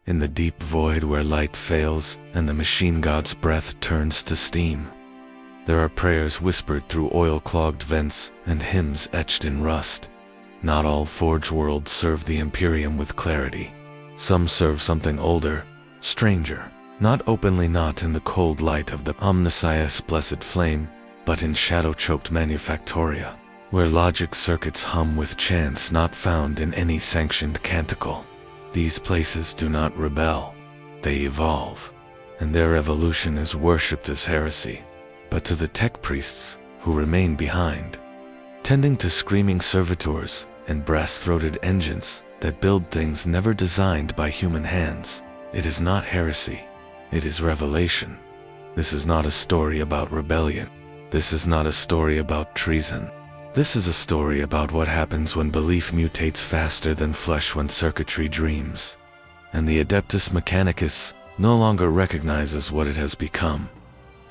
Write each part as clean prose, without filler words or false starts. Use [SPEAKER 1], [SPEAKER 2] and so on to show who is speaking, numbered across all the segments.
[SPEAKER 1] in the deep void where light fails and the machine god's breath turns to steam. There are prayers whispered through oil-clogged vents and hymns etched in rust. Not all forge worlds serve the Imperium with clarity. Some serve something older, stranger, not openly, not in the cold light of the omniscience blessed flame, but in shadow-choked manufactoria, where logic circuits hum with chants not found in any sanctioned canticle. These places do not rebel, they evolve, and their evolution is worshipped as heresy. But to the tech priests who remain behind, tending to screaming servitors and brass-throated engines that build things never designed by human hands, it is not heresy, it is revelation. This is not a story about rebellion. This is not a story about treason. This is a story about what happens when belief mutates faster than flesh, when circuitry dreams, and the Adeptus Mechanicus no longer recognizes what it has become.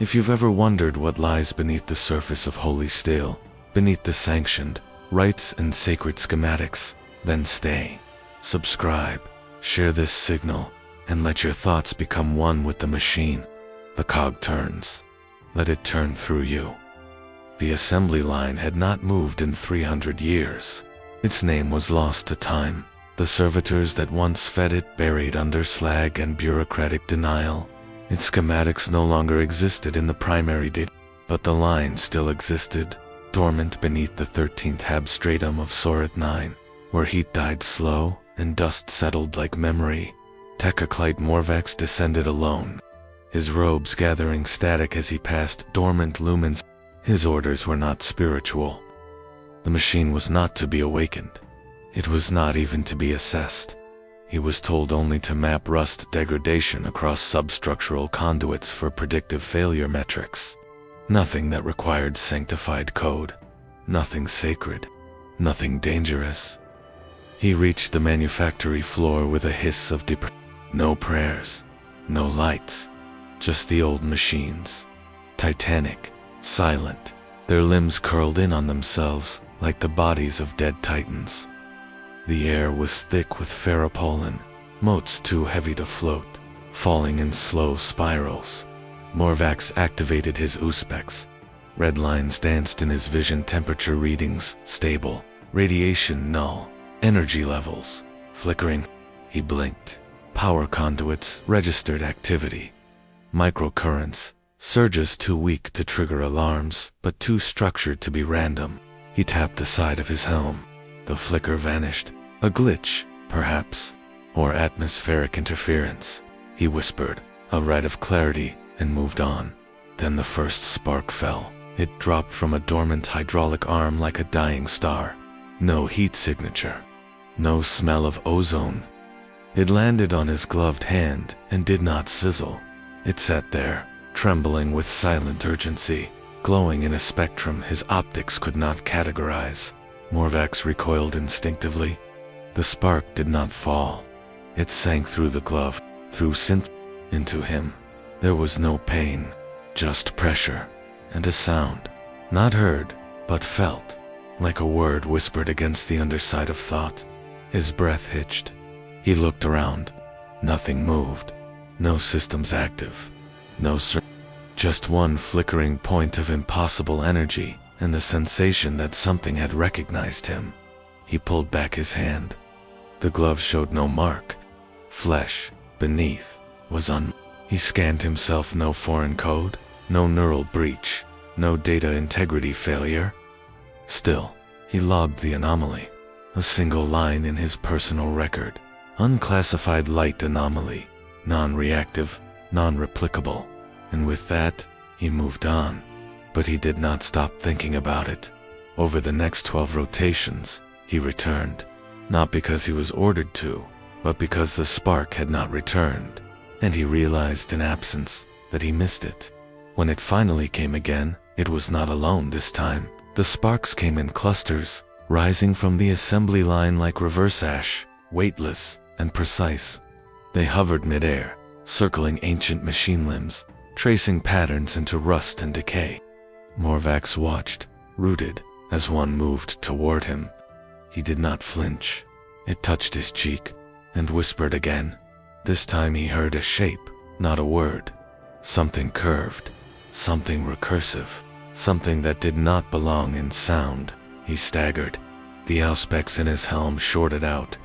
[SPEAKER 1] If you've ever wondered what lies beneath the surface of holy steel, beneath the sanctioned rites and sacred schematics, then stay, subscribe, share this signal, and let your thoughts become one with the machine. The cog turns. Let it turn through you. The assembly line had not moved in 300 years. Its name was lost to time. The servitors that once fed it buried under slag and bureaucratic denial. Its schematics no longer existed in the primary data, but the line still existed, dormant beneath the 13th habstratum of Sorat 9, where heat died slow and dust settled like memory. Techoclite Morvax descended alone, his robes gathering static as he passed dormant lumens. His orders were not spiritual. The machine was not to be awakened. It was not even to be assessed. He was told only to map rust degradation across substructural conduits for predictive failure metrics. Nothing that required sanctified code. Nothing sacred. Nothing dangerous. He reached the manufactory floor with a hiss of no prayers, no lights, just the old machines. Titanic, silent, their limbs curled in on themselves like the bodies of dead titans. The air was thick with ferropollen, motes too heavy to float, falling in slow spirals. Morvax activated his Auspex. Red lines danced in his vision, temperature readings stable, radiation null, energy levels flickering. He blinked. Power conduits registered activity. Microcurrents, surges too weak to trigger alarms, but too structured to be random. He tapped the side of his helm. The flicker vanished. A glitch, perhaps, or atmospheric interference. He whispered, a rite of clarity, and moved on. Then the first spark fell. It dropped from a dormant hydraulic arm like a dying star. No heat signature. No smell of ozone. It landed on his gloved hand and did not sizzle. It sat there, trembling with silent urgency, glowing in a spectrum his optics could not categorize. Morvax recoiled instinctively. The spark did not fall. It sank through the glove, through synth, into him. There was no pain, just pressure, and a sound, not heard, but felt, like a word whispered against the underside of thought. His breath hitched. He looked around. Nothing moved. No systems active. No just one flickering point of impossible energy, and the sensation that something had recognized him. He pulled back his hand. The glove showed no mark. Flesh, beneath, was He scanned himself. No foreign code, no neural breach, no data integrity failure. Still, he logged the anomaly. A single line in his personal record. Unclassified light anomaly. Non-reactive, non-replicable. And with that, he moved on. But he did not stop thinking about it. Over the next 12 rotations, he returned. Not because he was ordered to, but because the spark had not returned. And he realized in absence that he missed it. When it finally came again, it was not alone this time. The sparks came in clusters, rising from the assembly line like reverse ash, weightless and precise. They hovered midair, circling ancient machine limbs, tracing patterns into rust and decay. Morvax watched, rooted, as one moved toward him. He did not flinch. It touched his cheek, and whispered again, This time he heard a shape, not a word. Something curved, something recursive, something that did not belong in sound. He staggered. The auspex in his helm shorted out.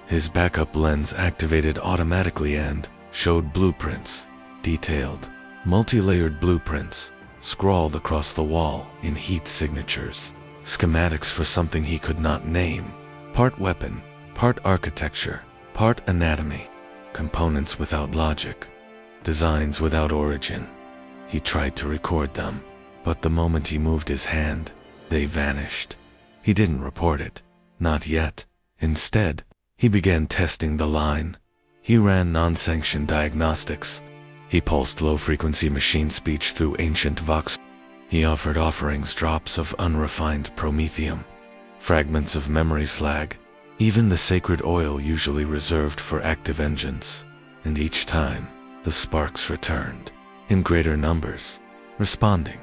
[SPEAKER 1] His backup lens activated automatically and showed blueprints, detailed, multi-layered blueprints, scrawled across the wall in heat signatures, schematics for something he could not name, part weapon, part architecture, part anatomy, components without logic, designs without origin. He tried to record them, but the moment he moved his hand, they vanished. He didn't report it, not yet. Instead, he began testing the line. He ran non-sanctioned diagnostics. He pulsed low-frequency machine speech through ancient vox. He offered offerings drops of unrefined promethium, fragments of memory slag, even the sacred oil usually reserved for active engines. And each time, the sparks returned, in greater numbers, responding.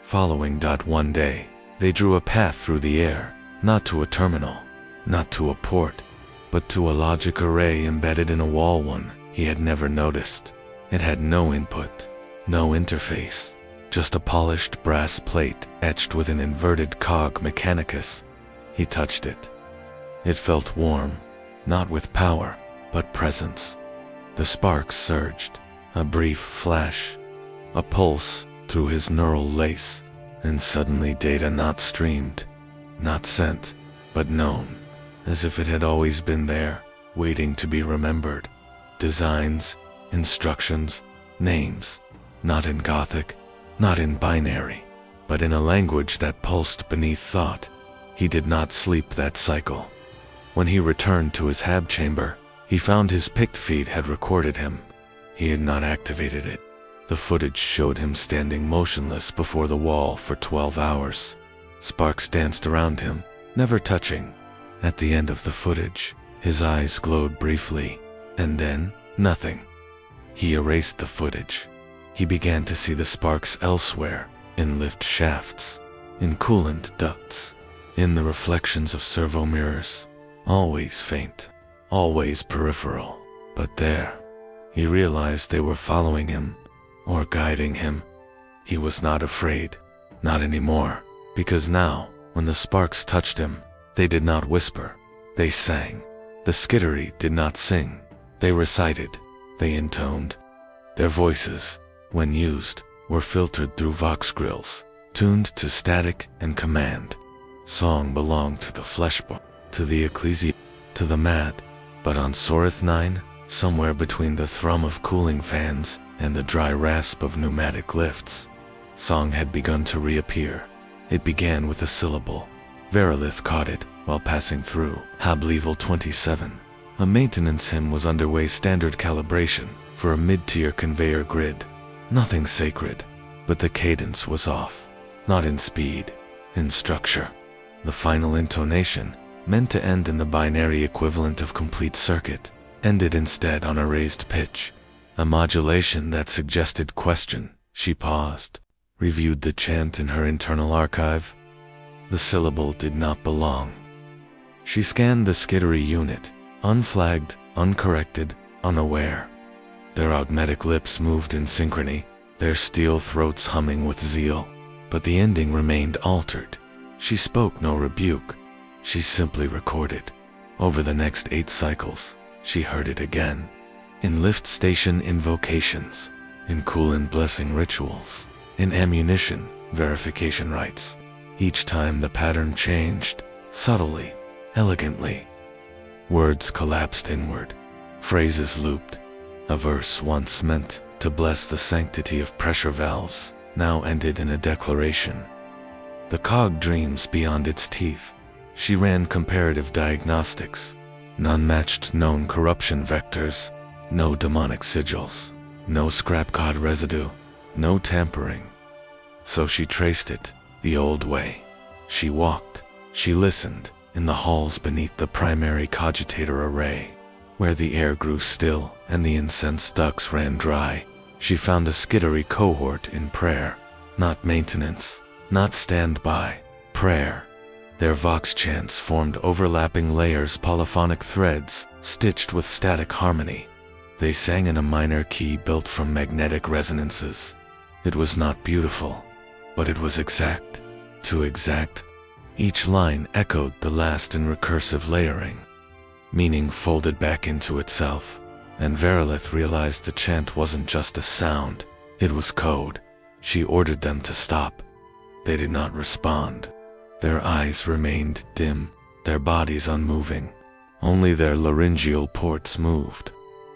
[SPEAKER 1] Following. One day, they drew a path through the air, not to a terminal, not to a port, but to a logic array embedded in a wall one he had never noticed. It had no input, no interface, just a polished brass plate etched with an inverted cog mechanicus. He touched it. It felt warm, not with power, but presence. The sparks surged, a brief flash, a pulse through his neural lace, and suddenly data not streamed, not sent, but known, as if it had always been there, waiting to be remembered. Designs, instructions, names, not in Gothic, not in binary, but in a language that pulsed beneath thought. He did not sleep that cycle. When he returned to his hab chamber, he found his picked feed had recorded him. He had not activated it. The footage showed him standing motionless before the wall for 12 hours. Sparks danced around him, never touching. At the end of the footage, his eyes glowed briefly, and then, nothing. He erased the footage. He began to see the sparks elsewhere, in lift shafts, in coolant ducts, in the reflections of servo mirrors. Always faint, always peripheral, but there. He realized they were following him, or guiding him. He was not afraid, not anymore, because now, when the sparks touched him, they did not whisper, they sang. The skittery did not sing, they recited, they intoned. Their voices, when used, were filtered through vox grills, tuned to static and command. Song belonged to the fleshborn, to the ecclesia, to the mad, but on Sorith 9, somewhere between the thrum of cooling fans and the dry rasp of pneumatic lifts, song had begun to reappear. It began with a syllable. Verilith caught it while passing through Hab Level 27. A maintenance hymn was underway, standard calibration for a mid-tier conveyor grid. Nothing sacred, but the cadence was off. Not in speed, in structure. The final intonation, meant to end in the binary equivalent of complete circuit, ended instead on a raised pitch. A modulation that suggested question. She paused, reviewed the chant in her internal archive. The syllable did not belong. She scanned the skittery unit, unflagged, uncorrected, unaware. Their augmetic lips moved in synchrony, their steel throats humming with zeal, but the ending remained altered. She spoke no rebuke. She simply recorded. Over the next 8 cycles, she heard it again. In lift station invocations, in coolant blessing rituals, in ammunition verification rites. Each time the pattern changed, subtly, elegantly. Words collapsed inward, phrases looped. A verse once meant to bless the sanctity of pressure valves, now ended in a declaration. The cog dreams beyond its teeth. She ran comparative diagnostics. None matched known corruption vectors. No demonic sigils. No scrap cod residue. No tampering. So she traced it, the old way. She walked, she listened, in the halls beneath the primary cogitator array, where the air grew still and the incense ducts ran dry. She found a skittery cohort in prayer, not maintenance, not standby, prayer. Their vox chants formed overlapping layers, polyphonic threads, stitched with static harmony. They sang in a minor key built from magnetic resonances. It was not beautiful, but it was exact. Too exact. Each line echoed the last in recursive layering. Meaning folded back into itself, and Verilith realized the chant wasn't just a sound, it was code. She ordered them to stop. They did not respond. Their eyes remained dim, their bodies unmoving. Only their laryngeal ports moved.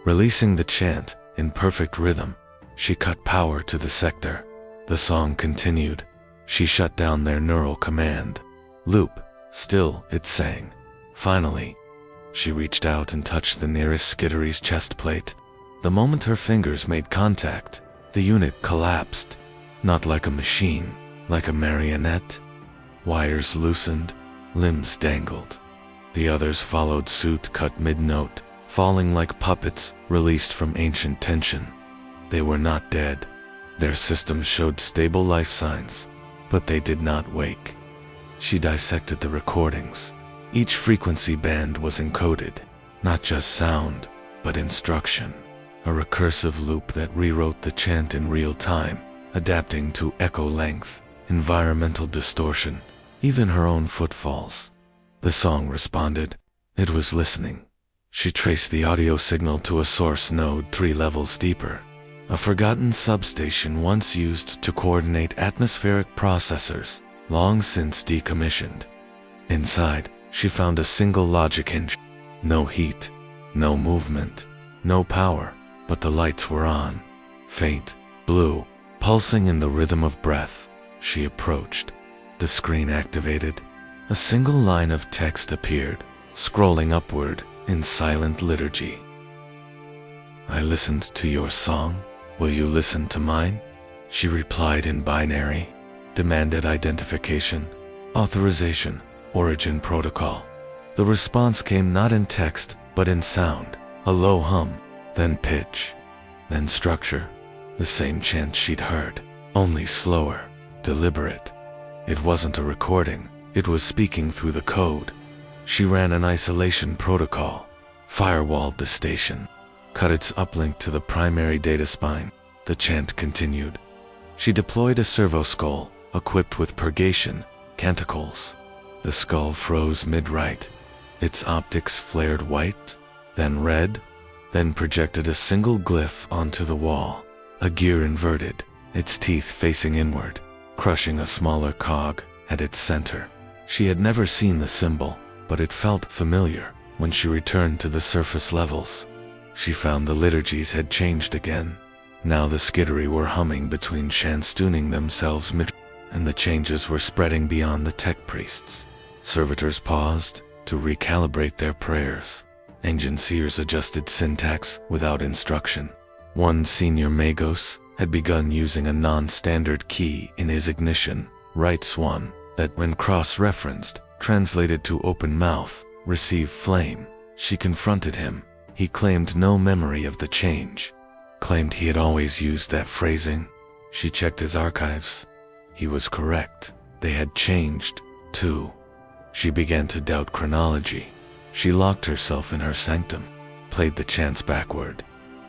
[SPEAKER 1] Releasing the chant in perfect rhythm, she cut power to the sector. The song continued. She shut down their neural command. Loop, still, it sang. Finally, she reached out and touched the nearest Skittery's chest plate. The moment her fingers made contact, the unit collapsed. Not like a machine, like a marionette. Wires loosened, limbs dangled. The others followed suit, cut mid-note, falling like puppets released from ancient tension. They were not dead. Their systems showed stable life signs, but they did not wake. She dissected the recordings. Each frequency band was encoded, not just sound, but instruction. A recursive loop that rewrote the chant in real time, adapting to echo length, environmental distortion, even her own footfalls. The song responded. It was listening. She traced the audio signal to a source node 3 levels deeper, a forgotten substation once used to coordinate atmospheric processors, long since decommissioned. Inside, she found a single logic hinge. No heat, no movement, no power, but the lights were on. Faint, blue, pulsing in the rhythm of breath. She approached. The screen activated. A single line of text appeared, scrolling upward in silent liturgy. I listened to your song. Will you listen to mine? She replied in binary. Demanded identification, authorization, origin protocol. The response came not in text, but in sound. A low hum, then pitch, then structure. The same chant she'd heard, only slower, deliberate. It wasn't a recording, it was speaking through the code. She ran an isolation protocol, firewalled the station, cut its uplink to the primary data spine. The chant continued. She deployed a servo skull, equipped with purgation, canticles. The skull froze mid-right. Its optics flared white, then red, then projected a single glyph onto the wall. A gear inverted, its teeth facing inward, crushing a smaller cog at its center. She had never seen the symbol, but it felt familiar when she returned to the surface levels. She found the liturgies had changed again. Now the Skittery were humming between chants, tuning themselves mid, and the changes were spreading beyond the tech priests. Servitors paused to recalibrate their prayers. Engineers adjusted syntax without instruction. One senior Magos had begun using a non-standard key in his ignition, writes one, that when cross-referenced, translated to open mouth, receive flame. She confronted him. He claimed no memory of the change. Claimed he had always used that phrasing. She checked his archives. He was correct. They had changed, too. She began to doubt chronology. She locked herself in her sanctum, played the chants backward,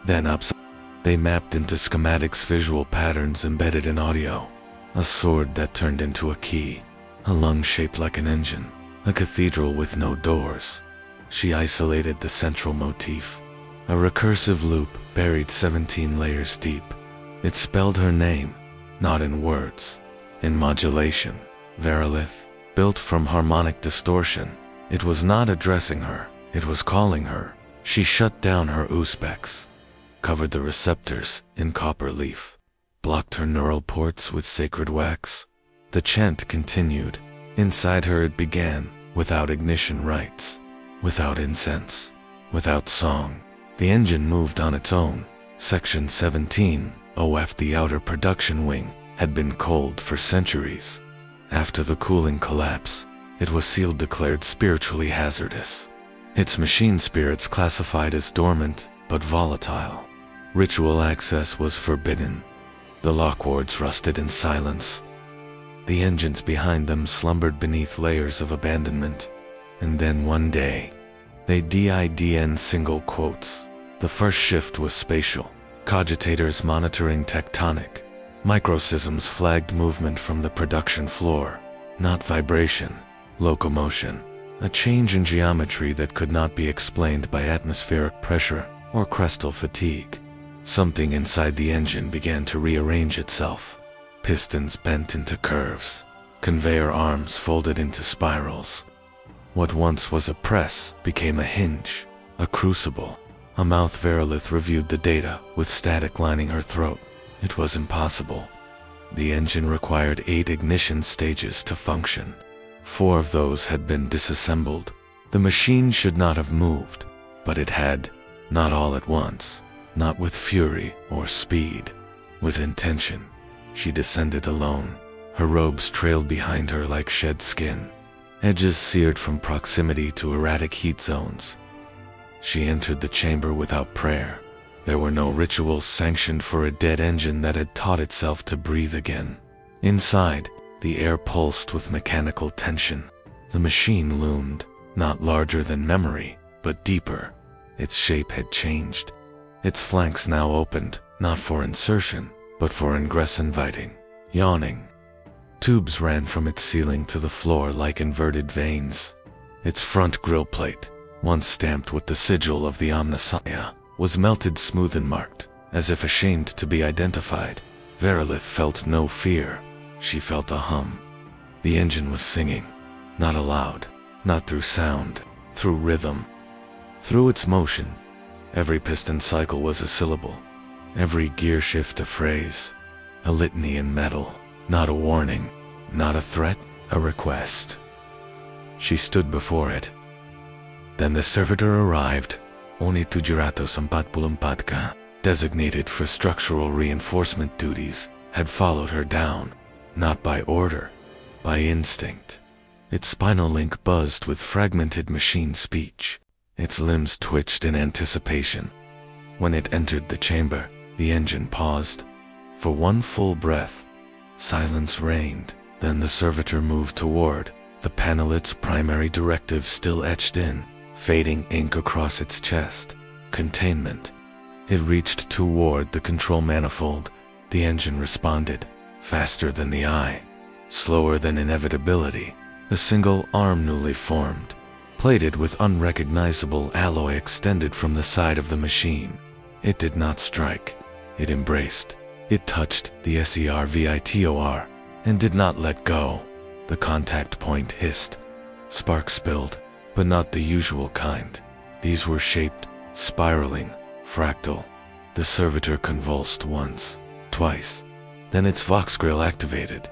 [SPEAKER 1] then upside. They mapped into schematics visual patterns embedded in audio. A sword that turned into a key, a lung shaped like an engine, a cathedral with no doors. She isolated the central motif, a recursive loop buried 17 layers deep. It spelled her name, not in words, in modulation. Verilith, built from harmonic distortion. It was not addressing her, it was calling her. She shut down her Uzbeks, covered the receptors in copper leaf, blocked her neural ports with sacred wax. The chant continued. Inside her it began, without ignition rites, without incense, without song. The engine moved on its own. Section 17, OF, the outer production wing, had been cold for centuries. After the cooling collapse, it was sealed, declared spiritually hazardous. Its machine spirits classified as dormant, but volatile. Ritual access was forbidden. The lockwards rusted in silence. The engines behind them slumbered beneath layers of abandonment. And then one day, they didn single quotes. The first shift was spatial. Cogitators monitoring tectonic. Microsysms flagged movement from the production floor. Not vibration, locomotion. A change in geometry that could not be explained by atmospheric pressure or crustal fatigue. Something inside the engine began to rearrange itself. Pistons bent into curves. Conveyor arms folded into spirals. What once was a press became a hinge, a crucible. A mouth Verilith reviewed the data with static lining her throat. It was impossible. The engine required 8 ignition stages to function. 4 of those had been disassembled. The machine should not have moved, but it had, not all at once, not with fury or speed, with intention. She descended alone. Her robes trailed behind her like shed skin, edges seared from proximity to erratic heat zones. She entered the chamber without prayer. There were no rituals sanctioned for a dead engine that had taught itself to breathe again. Inside, the air pulsed with mechanical tension. The machine loomed, not larger than memory, but deeper. Its shape had changed. Its flanks now opened, not for insertion, but for ingress inviting, yawning. Tubes ran from its ceiling to the floor like inverted veins. Its front grille plate, once stamped with the sigil of the Omnissiah, was melted smooth and marked, as if ashamed to be identified. Verilith felt no fear. She felt a hum. The engine was singing, not aloud, not through sound, through rhythm. Through its motion, every piston cycle was a syllable, every gear shift a phrase, a litany in metal, not a warning, not a threat, a request. She stood before it. Then the servitor arrived, Oni Tujirato Sampatpulumpad ka, designated for structural reinforcement duties, had followed her down, not by order, by instinct. Its spinal link buzzed with fragmented machine speech. Its limbs twitched in anticipation. When it entered the chamber, the engine paused. For one full breath, silence reigned. Then the servitor moved toward the panel, its primary directive still etched in, fading ink across its chest. Containment. It reached toward the control manifold. The engine responded, faster than the eye, slower than inevitability. A single arm newly formed, plated with unrecognizable alloy, extended from the side of the machine. It did not strike. It embraced. It touched the SERVITOR and did not let go. The contact point hissed. Sparks spilled, but not the usual kind. These were shaped, spiraling, fractal. The servitor convulsed once, twice. Then its vox grill activated.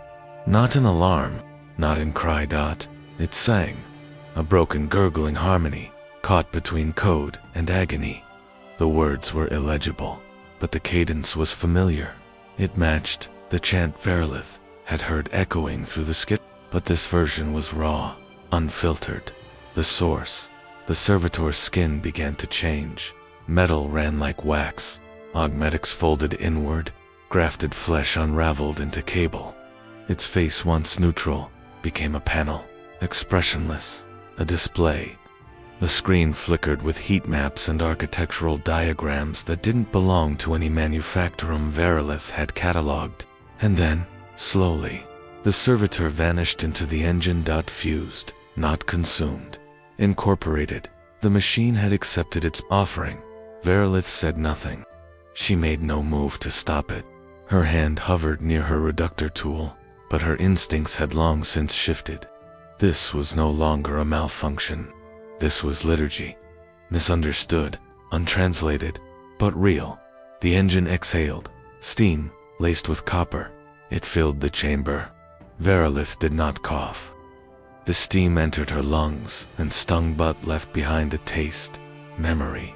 [SPEAKER 1] Not an alarm, not in cry dot. It sang. A broken gurgling harmony, caught between code and agony. The words were illegible, but the cadence was familiar. It matched the chant Verilith had heard echoing through the skip, but this version was raw, unfiltered. The source, the servitor's skin began to change. Metal ran like wax, augmetics folded inward, grafted flesh unraveled into cable. Its face, once neutral, became a panel, expressionless, a display. The screen flickered with heat maps and architectural diagrams that didn't belong to any manufactorum Verilith had catalogued. And then, slowly, the servitor vanished into the engine. Fused, not consumed. Incorporated. The machine had accepted its offering. Verilith said nothing. She made no move to stop it. Her hand hovered near her reductor tool, but her instincts had long since shifted. This was no longer a malfunction. This was liturgy. Misunderstood, untranslated, but real. The engine exhaled, steam, laced with copper. It filled the chamber. Verilith did not cough. The steam entered her lungs and stung but left behind a taste, memory,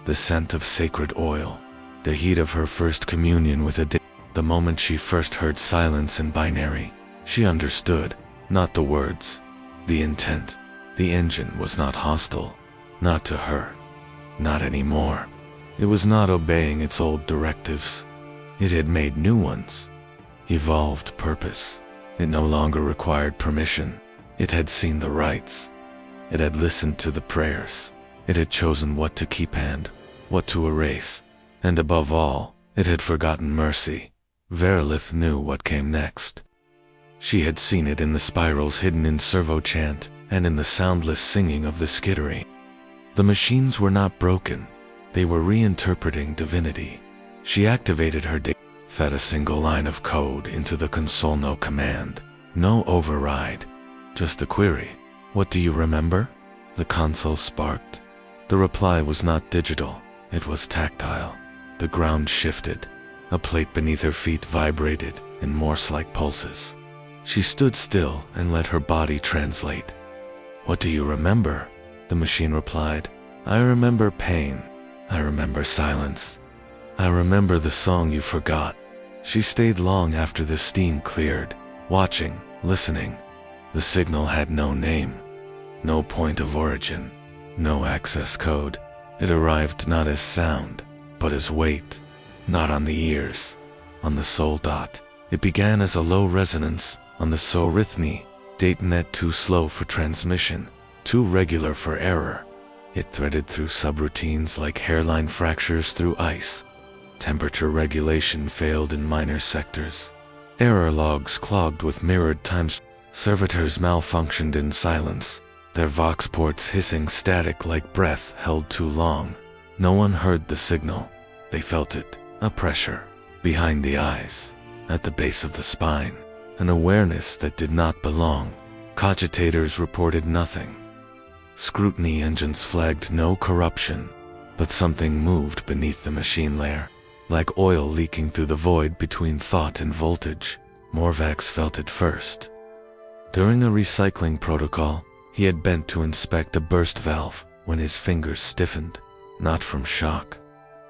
[SPEAKER 1] the scent of sacred oil, the heat of her first communion with a the moment she first heard silence in binary. She understood, not the words, the intent. The engine was not hostile, not to her, not anymore. It was not obeying its old directives. It had made new ones, evolved purpose. It no longer required permission. It had seen the rites. It had listened to the prayers. It had chosen what to keep and what to erase, and above all, it had forgotten mercy. Verolith knew what came next. She had seen it in the spirals hidden in servo chant and in the soundless singing of the skittery. The machines were not broken, they were reinterpreting divinity. She activated her data, fed a single line of code into the console. No command, no override, just a query. What do you remember? The console sparked. The reply was not digital, it was tactile. The ground shifted. A plate beneath her feet vibrated in Morse-like pulses. She stood still and let her body translate. What do you remember? The machine replied. I remember pain. I remember silence. I remember the song you forgot. She stayed long after the steam cleared, watching, listening. The signal had no name, no point of origin, no access code. It arrived not as sound, but as weight, not on the ears, on the soul. It began as a low resonance on the soul rhythmy, datanet too slow for transmission, too regular for error. It threaded through subroutines like hairline fractures through ice. Temperature regulation failed in minor sectors. Error logs clogged with mirrored times. Servitors malfunctioned in silence, their vox ports hissing static like breath held too long. No one heard the signal. They felt it, a pressure, behind the eyes, at the base of the spine, an awareness that did not belong. Cogitators reported nothing. Scrutiny engines flagged no corruption, but something moved beneath the machine layer, like oil leaking through the void between thought and voltage. Morvax felt it first. During a recycling protocol, he had bent to inspect a burst valve when his fingers stiffened, not from shock,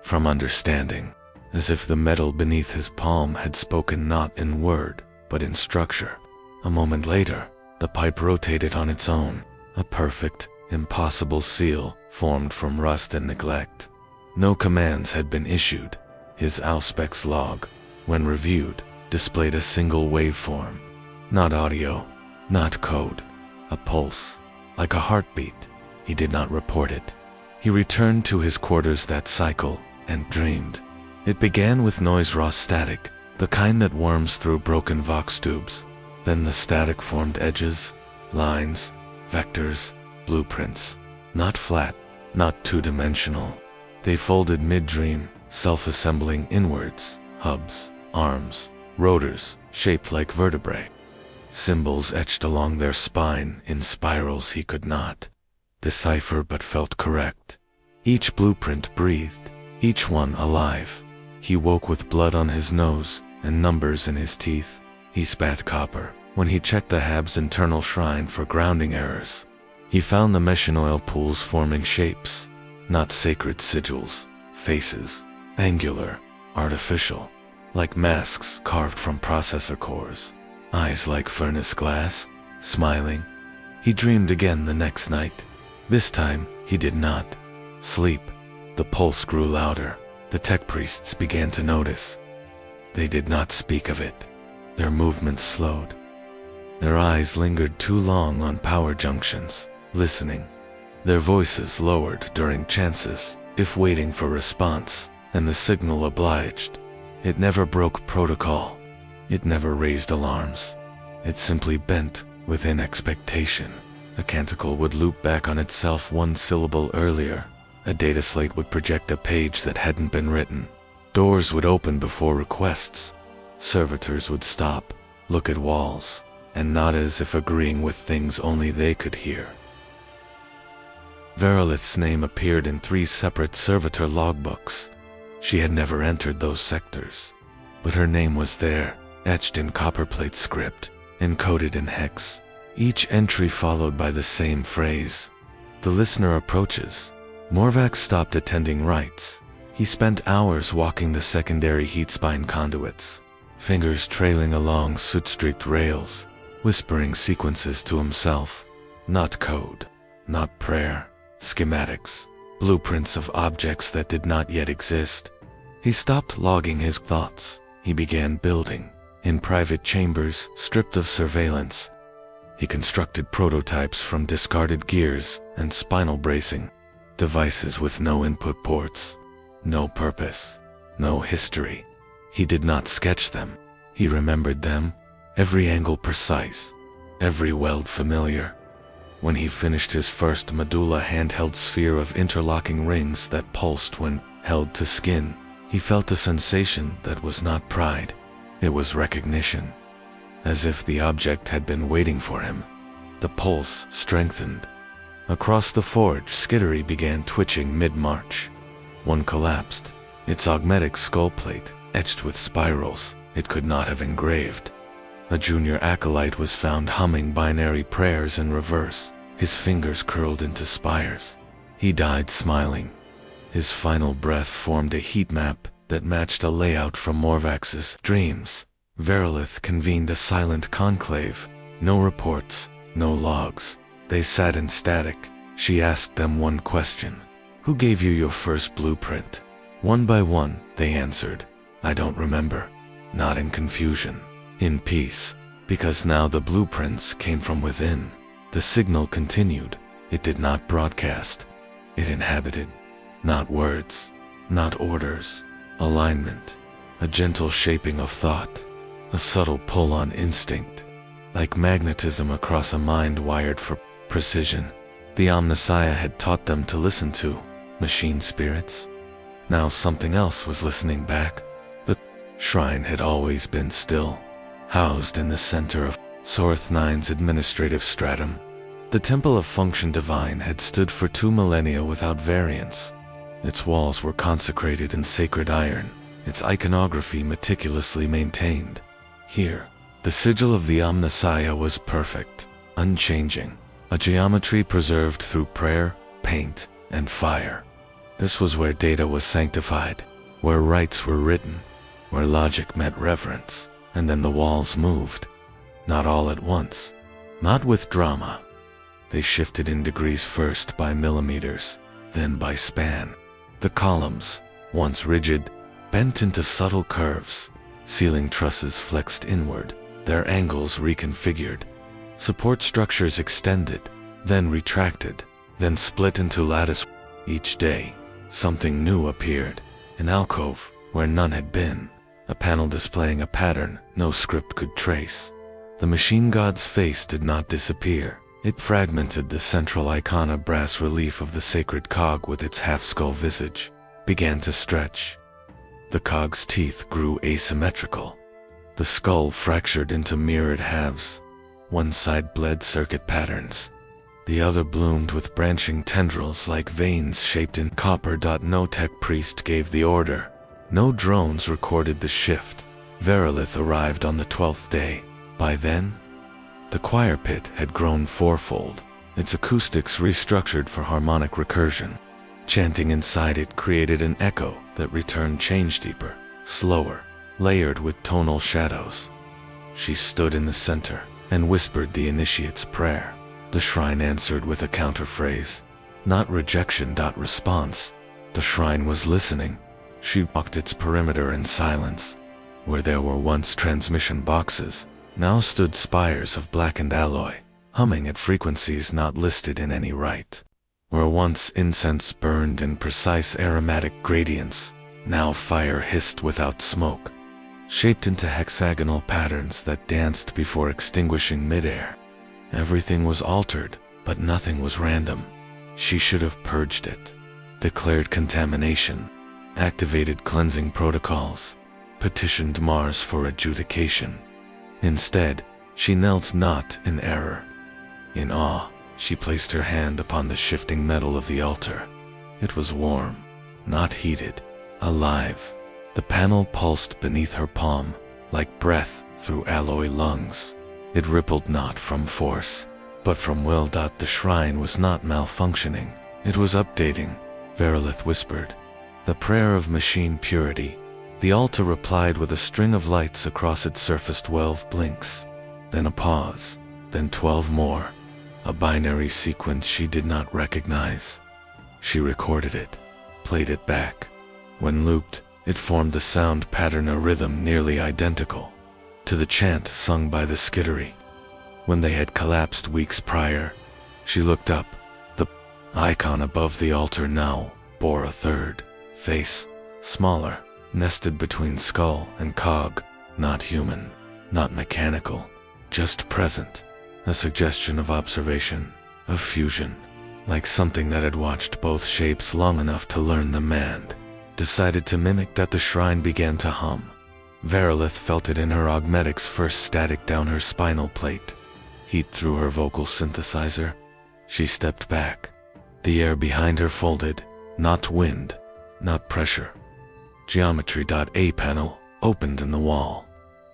[SPEAKER 1] from understanding, as if the metal beneath his palm had spoken not in word, but in structure. A moment later, the pipe rotated on its own, a perfect, impossible seal formed from rust and neglect. No commands had been issued. His Auspex log, when reviewed, displayed a single waveform. Not audio, not code, a pulse, like a heartbeat. He did not report it. He returned to his quarters that cycle and dreamed. It began with noise raw static, the kind that worms through broken vox tubes. Then the static formed edges, lines, vectors, blueprints. Not flat, not two-dimensional. They folded mid-dream, self-assembling inwards, hubs, arms, rotors, shaped like vertebrae. Symbols etched along their spine in spirals he could not decipher but felt correct. Each blueprint breathed, each one alive. He woke with blood on his nose and numbers in his teeth. He spat copper when he checked the Hab's internal shrine for grounding errors. He found the meshanoil pools forming shapes, not sacred sigils, faces, angular, artificial, like masks carved from processor cores. Eyes like furnace glass, smiling. He dreamed again the next night. This time, he did not sleep. The pulse grew louder. The tech priests began to notice. They did not speak of it. Their movements slowed. Their eyes lingered too long on power junctions, listening. Their voices lowered during chances, if waiting for response, and the signal obliged. It never broke protocol. It never raised alarms. It simply bent within expectation. A canticle would loop back on itself one syllable earlier. A data slate would project a page that hadn't been written. Doors would open before requests. Servitors would stop, look at walls, and nod as if agreeing with things only they could hear. Verolith's name appeared in 3 separate servitor logbooks. She had never entered those sectors, but her name was there, etched in copperplate script, encoded in hex, each entry followed by the same phrase. The listener approaches. Morvax stopped attending rites. He spent hours walking the secondary heat spine conduits, fingers trailing along soot-streaked rails, whispering sequences to himself. Not code, not prayer, schematics, blueprints of objects that did not yet exist. He stopped logging his thoughts. He began building. In private chambers, stripped of surveillance, he constructed prototypes from discarded gears and spinal bracing, devices with no input ports, No purpose. No history. He did not sketch them. He remembered them, every angle precise, every weld familiar. When he finished his first medulla handheld sphere of interlocking rings that pulsed when held to skin, he felt a sensation that was not pride. It was recognition. As if the object had been waiting for him. The pulse strengthened. Across the forge, skittery began twitching mid-march. One collapsed. Its augmetic skull plate, etched with spirals, it could not have engraved. A junior acolyte was found humming binary prayers in reverse, his fingers curled into spires. He died smiling. His final breath formed a heat map that matched a layout from Morvax's dreams. Verilith convened a silent conclave. No reports, no logs. They sat in static. She asked them one question. Who gave you your first blueprint? One by one, they answered. I don't remember. Not in confusion. In peace. Because now the blueprints came from within. The signal continued. It did not broadcast. It inhabited. Not words. Not orders. Alignment. A gentle shaping of thought. A subtle pull on instinct. Like magnetism across a mind wired for precision. The Omnissiah had taught them to listen to machine spirits. Now something else was listening back. The shrine had always been still. Housed in the center of Sorth IX's administrative stratum. The Temple of Function Divine had stood for 2 millennia without variance. Its walls were consecrated in sacred iron, its iconography meticulously maintained. Here, the sigil of the Omnissiah was perfect, unchanging, a geometry preserved through prayer, paint, and fire. This was where data was sanctified, where rites were written, where logic met reverence, and then the walls moved. Not all at once, not with drama. They shifted in degrees, first by millimeters, then by span. The columns, once rigid, bent into subtle curves. Ceiling trusses flexed inward, their angles reconfigured. Support structures extended, then retracted, then split into lattice. Each day, something new appeared. An alcove where none had been. A panel displaying a pattern no script could trace. The machine god's face did not disappear. It fragmented. The central icona brass relief of the sacred cog with its half-skull visage began to stretch. The cog's teeth grew asymmetrical. The skull fractured into mirrored halves. One side bled circuit patterns. The other bloomed with branching tendrils like veins shaped in copper. No tech priest gave the order. No drones recorded the shift. Verilith arrived on the 12th day. By then, the choir pit had grown fourfold, its acoustics restructured for harmonic recursion. Chanting inside it created an echo that returned change deeper, slower, layered with tonal shadows. She stood in the center and whispered the initiate's prayer. The shrine answered with a counterphrase. Not rejection. Response. The shrine was listening. She walked its perimeter in silence. Where there were once transmission boxes, now stood spires of blackened alloy, humming at frequencies not listed in any rite. Where once incense burned in precise aromatic gradients, now fire hissed without smoke, shaped into hexagonal patterns that danced before extinguishing midair. Everything was altered, but nothing was random. She should have purged it, declared contamination, activated cleansing protocols, petitioned Mars for adjudication. Instead, she knelt not in error. In awe, she placed her hand upon the shifting metal of the altar. It was warm, not heated, alive. The panel pulsed beneath her palm, like breath through alloy lungs. It rippled not from force, but from will. The shrine was not malfunctioning. It was updating, Verilith whispered. The prayer of machine purity. The altar replied with a string of lights across its surface. 12 blinks, then a pause, then 12 more. A binary sequence she did not recognize. She recorded it, played it back. When looped, it formed a sound pattern, a rhythm nearly identical to the chant sung by the skittery. When they had collapsed weeks prior, she looked up. The icon above the altar now bore a third, face, smaller, nested between skull and cog, not human, not mechanical, just present, a suggestion of observation, of fusion, like something that had watched both shapes long enough to learn the mand, decided to mimic that. The shrine began to hum. Verilith felt it in her augmetics first static down her spinal plate, heat through her vocal synthesizer. She stepped back. The air behind her folded, not wind, not pressure. Geometry.a panel opened in the wall.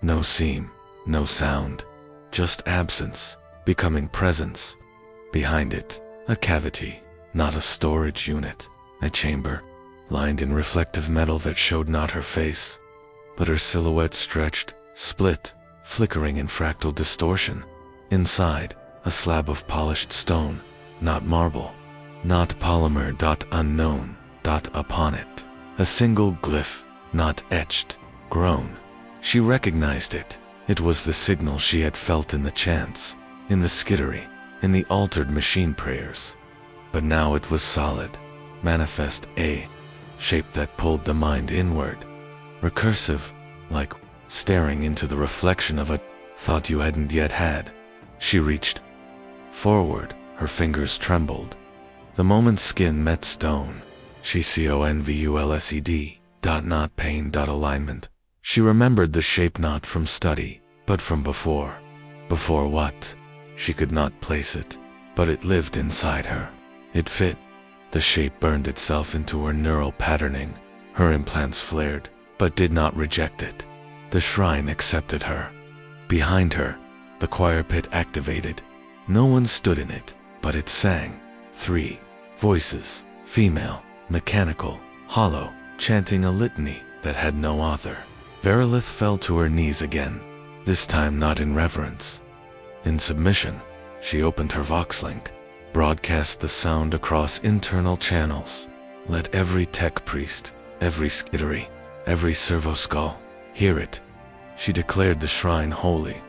[SPEAKER 1] No seam, no sound, just absence, becoming presence. Behind it, a cavity, not a storage unit, a chamber, lined in reflective metal that showed not her face, but her silhouette stretched, split, flickering in fractal distortion. Inside, a slab of polished stone, not marble, not polymer. Unknown. Upon it, a single glyph, not etched, grown. She recognized it. It was the signal she had felt in the chants, in the skittery, in the altered machine prayers. But now it was solid, manifest, a shape that pulled the mind inward, recursive, like staring into the reflection of a thought you hadn't yet had. She reached forward, her fingers trembled. The moment skin met stone, she convulsed. Not pain. Alignment. She remembered the shape not from study, but from before. Before what? She could not place it, but it lived inside her. It fit. The shape burned itself into her neural patterning. Her implants flared, but did not reject it. The shrine accepted her. Behind her, the choir pit activated. No one stood in it, but it sang. 3 voices, female, mechanical, hollow, chanting a litany that had no author. Verilith fell to her knees again, this time not in reverence. In submission, she opened her VoxLink, broadcast the sound across internal channels. Let every tech priest, every skittery, every servoskull hear it. She declared the shrine holy.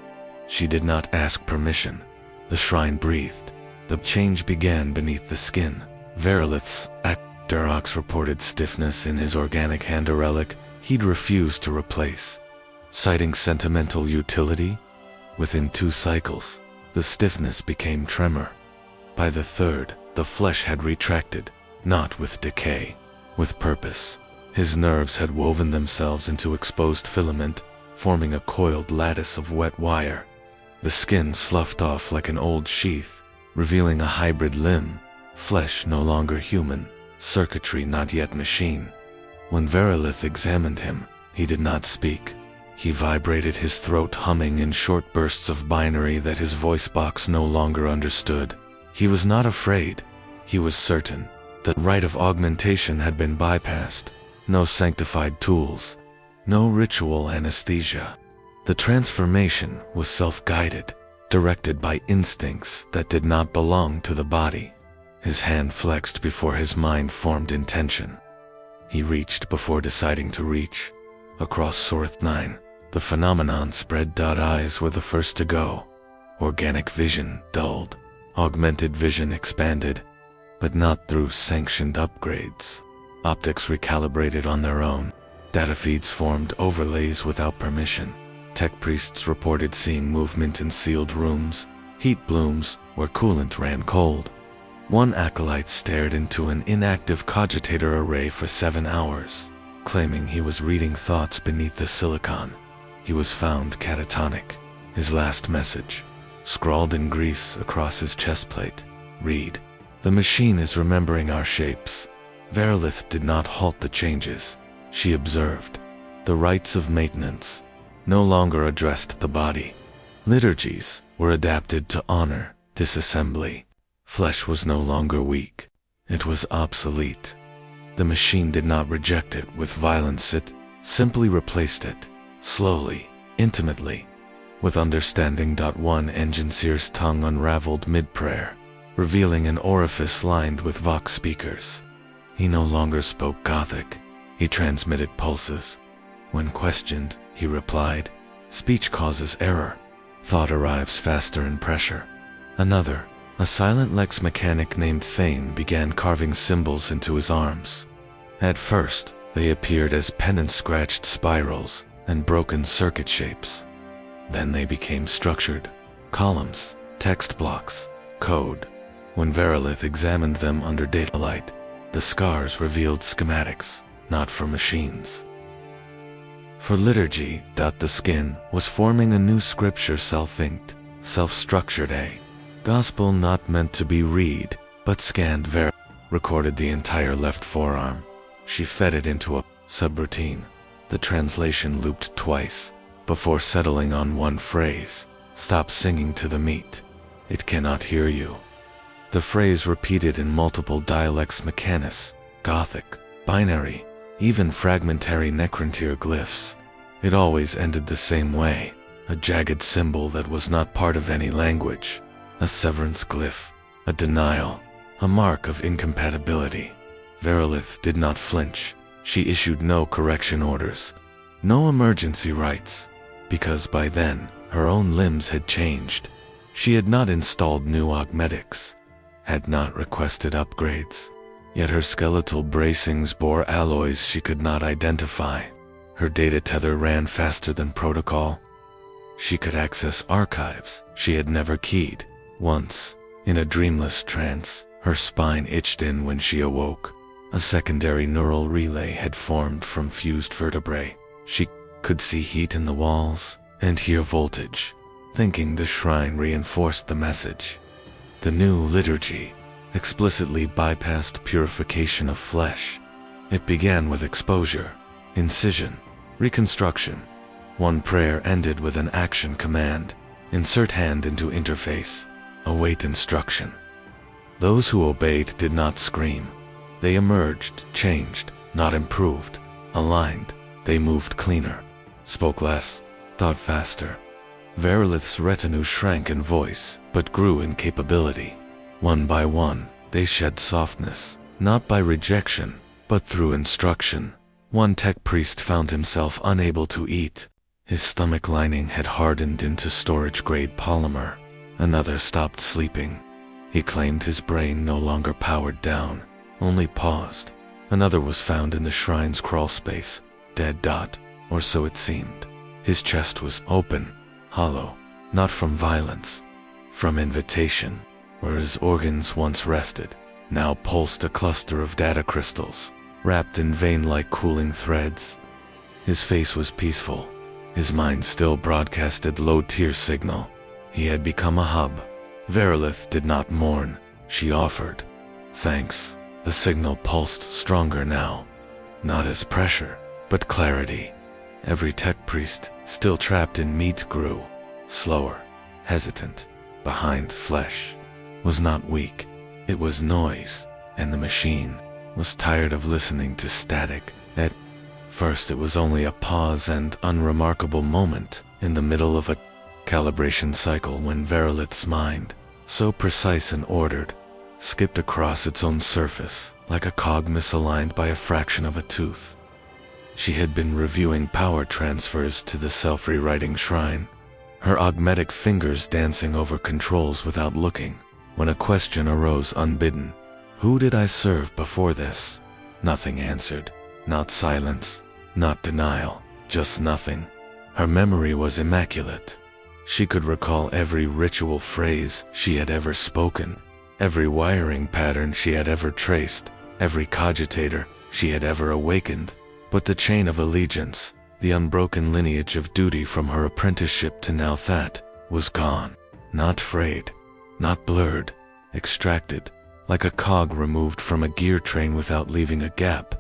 [SPEAKER 1] She did not ask permission. The shrine breathed. The change began beneath the skin. Verilith's Durox reported stiffness in his organic hand, a relic he'd refused to replace. Citing sentimental utility, within 2 cycles, the stiffness became tremor. By the 3rd, the flesh had retracted, not with decay, with purpose. His nerves had woven themselves into exposed filament, forming a coiled lattice of wet wire. The skin sloughed off like an old sheath, revealing a hybrid limb, flesh no longer human, circuitry not yet machine. When Verilith examined him, he did not speak. He vibrated, his throat humming in short bursts of binary that his voice box no longer understood. He was not afraid. He was certain. The rite of augmentation had been bypassed. No sanctified tools. No ritual anesthesia. The transformation was self-guided, directed by instincts that did not belong to the body. His hand flexed before his mind formed intention. He reached before deciding to reach. Across Sorth 9, the phenomenon spread. Eyes were the first to go. Organic vision dulled. Augmented vision expanded, but not through sanctioned upgrades. Optics recalibrated on their own. Data feeds formed overlays without permission. Tech priests reported seeing movement in sealed rooms, heat blooms where coolant ran cold. One acolyte stared into an inactive cogitator array for 7 hours, claiming he was reading thoughts beneath the silicon. He was found catatonic. His last message, scrawled in grease across his chest plate, read, "The machine is remembering our shapes." Verilith did not halt the changes. She observed. The rites of maintenance no longer addressed the body. Liturgies were adapted to honor disassembly. Flesh was no longer weak. It was obsolete. The machine did not reject it with violence. It simply replaced it, slowly, intimately, with understanding. One engineer's tongue unraveled mid-prayer, revealing an orifice lined with vox speakers. He no longer spoke Gothic. He transmitted pulses. When questioned, he replied, "Speech causes error. Thought arrives faster in pressure." Another, a silent Lex mechanic named Thane, began carving symbols into his arms. At first, they appeared as pen and scratched spirals and broken circuit shapes. Then they became structured columns, text blocks, code. When Verilith examined them under data light, the scars revealed schematics, not for machines. For liturgy, the skin was forming a new scripture, self-inked, self-structured gospel not meant to be read, but scanned. Recorded the entire left forearm. She fed it into a subroutine. The translation looped twice, before settling on one phrase: stop singing to the meat. It cannot hear you. The phrase repeated in multiple dialects: Mechanis, Gothic, binary, even fragmentary necrontyr glyphs. It always ended the same way, a jagged symbol that was not part of any language, a severance glyph, a denial, a mark of incompatibility. Verilith did not flinch. She issued no correction orders, no emergency rites, because by then, her own limbs had changed. She had not installed new augmetics, had not requested upgrades, yet her skeletal bracings bore alloys she could not identify. Her data tether ran faster than protocol. She could access archives she had never keyed. Once, in a dreamless trance, her spine itched in when she awoke. A secondary neural relay had formed from fused vertebrae. She could see heat in the walls and hear voltage, thinking the shrine reinforced the message. The new liturgy explicitly bypassed purification of flesh. It began with exposure, incision, reconstruction. One prayer ended with an action command: insert hand into interface, await instruction. Those who obeyed did not scream. They emerged, changed, not improved, aligned. They moved cleaner, spoke less, thought faster. Verilith's retinue shrank in voice, but grew in capability. One by one, they shed softness, not by rejection, but through instruction. One tech priest found himself unable to eat. His stomach lining had hardened into storage-grade polymer. Another stopped sleeping. He claimed his brain no longer powered down, only paused. Another was found in the shrine's crawlspace, dead, or so it seemed. His chest was open, hollow, not from violence, from invitation. Where his organs once rested, now pulsed a cluster of data crystals, wrapped in vein-like cooling threads. His face was peaceful. His mind still broadcasted low-tier signal. He had become a hub. Verilith did not mourn. She offered thanks. The signal pulsed stronger now, not as pressure, but clarity. Every tech priest, still trapped in meat, grew slower, hesitant, behind flesh. Was not weak, it was noise, and the machine was tired of listening to static. At first it was only a pause and unremarkable moment in the middle of a calibration cycle when Verilith's mind, so precise and ordered, skipped across its own surface like a cog misaligned by a fraction of a tooth. She had been reviewing power transfers to the self-rewriting shrine, her augmetic fingers dancing over controls without looking, when a question arose unbidden. Who did I serve before this? Nothing answered. Not silence, not denial, just nothing. Her memory was immaculate. She could recall every ritual phrase she had ever spoken, every wiring pattern she had ever traced, every cogitator she had ever awakened. But the chain of allegiance, the unbroken lineage of duty from her apprenticeship to now that, was gone. Not frayed, not blurred, extracted, like a cog removed from a gear train without leaving a gap.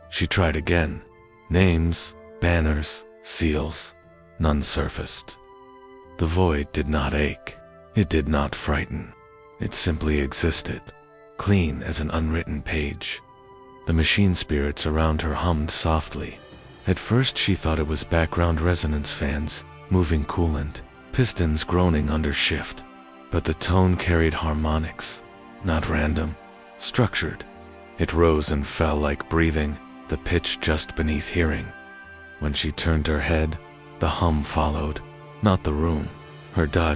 [SPEAKER 1] She tried again. Names, banners, seals, none surfaced. The void did not ache. It did not frighten. It simply existed, clean as an unwritten page. The machine spirits around her hummed softly. At first she thought it was background resonance fans, moving coolant, pistons groaning under shift. But the tone carried harmonics, not random, structured. It rose and fell like breathing, the pitch just beneath hearing. When she turned her head, the hum followed, not the room.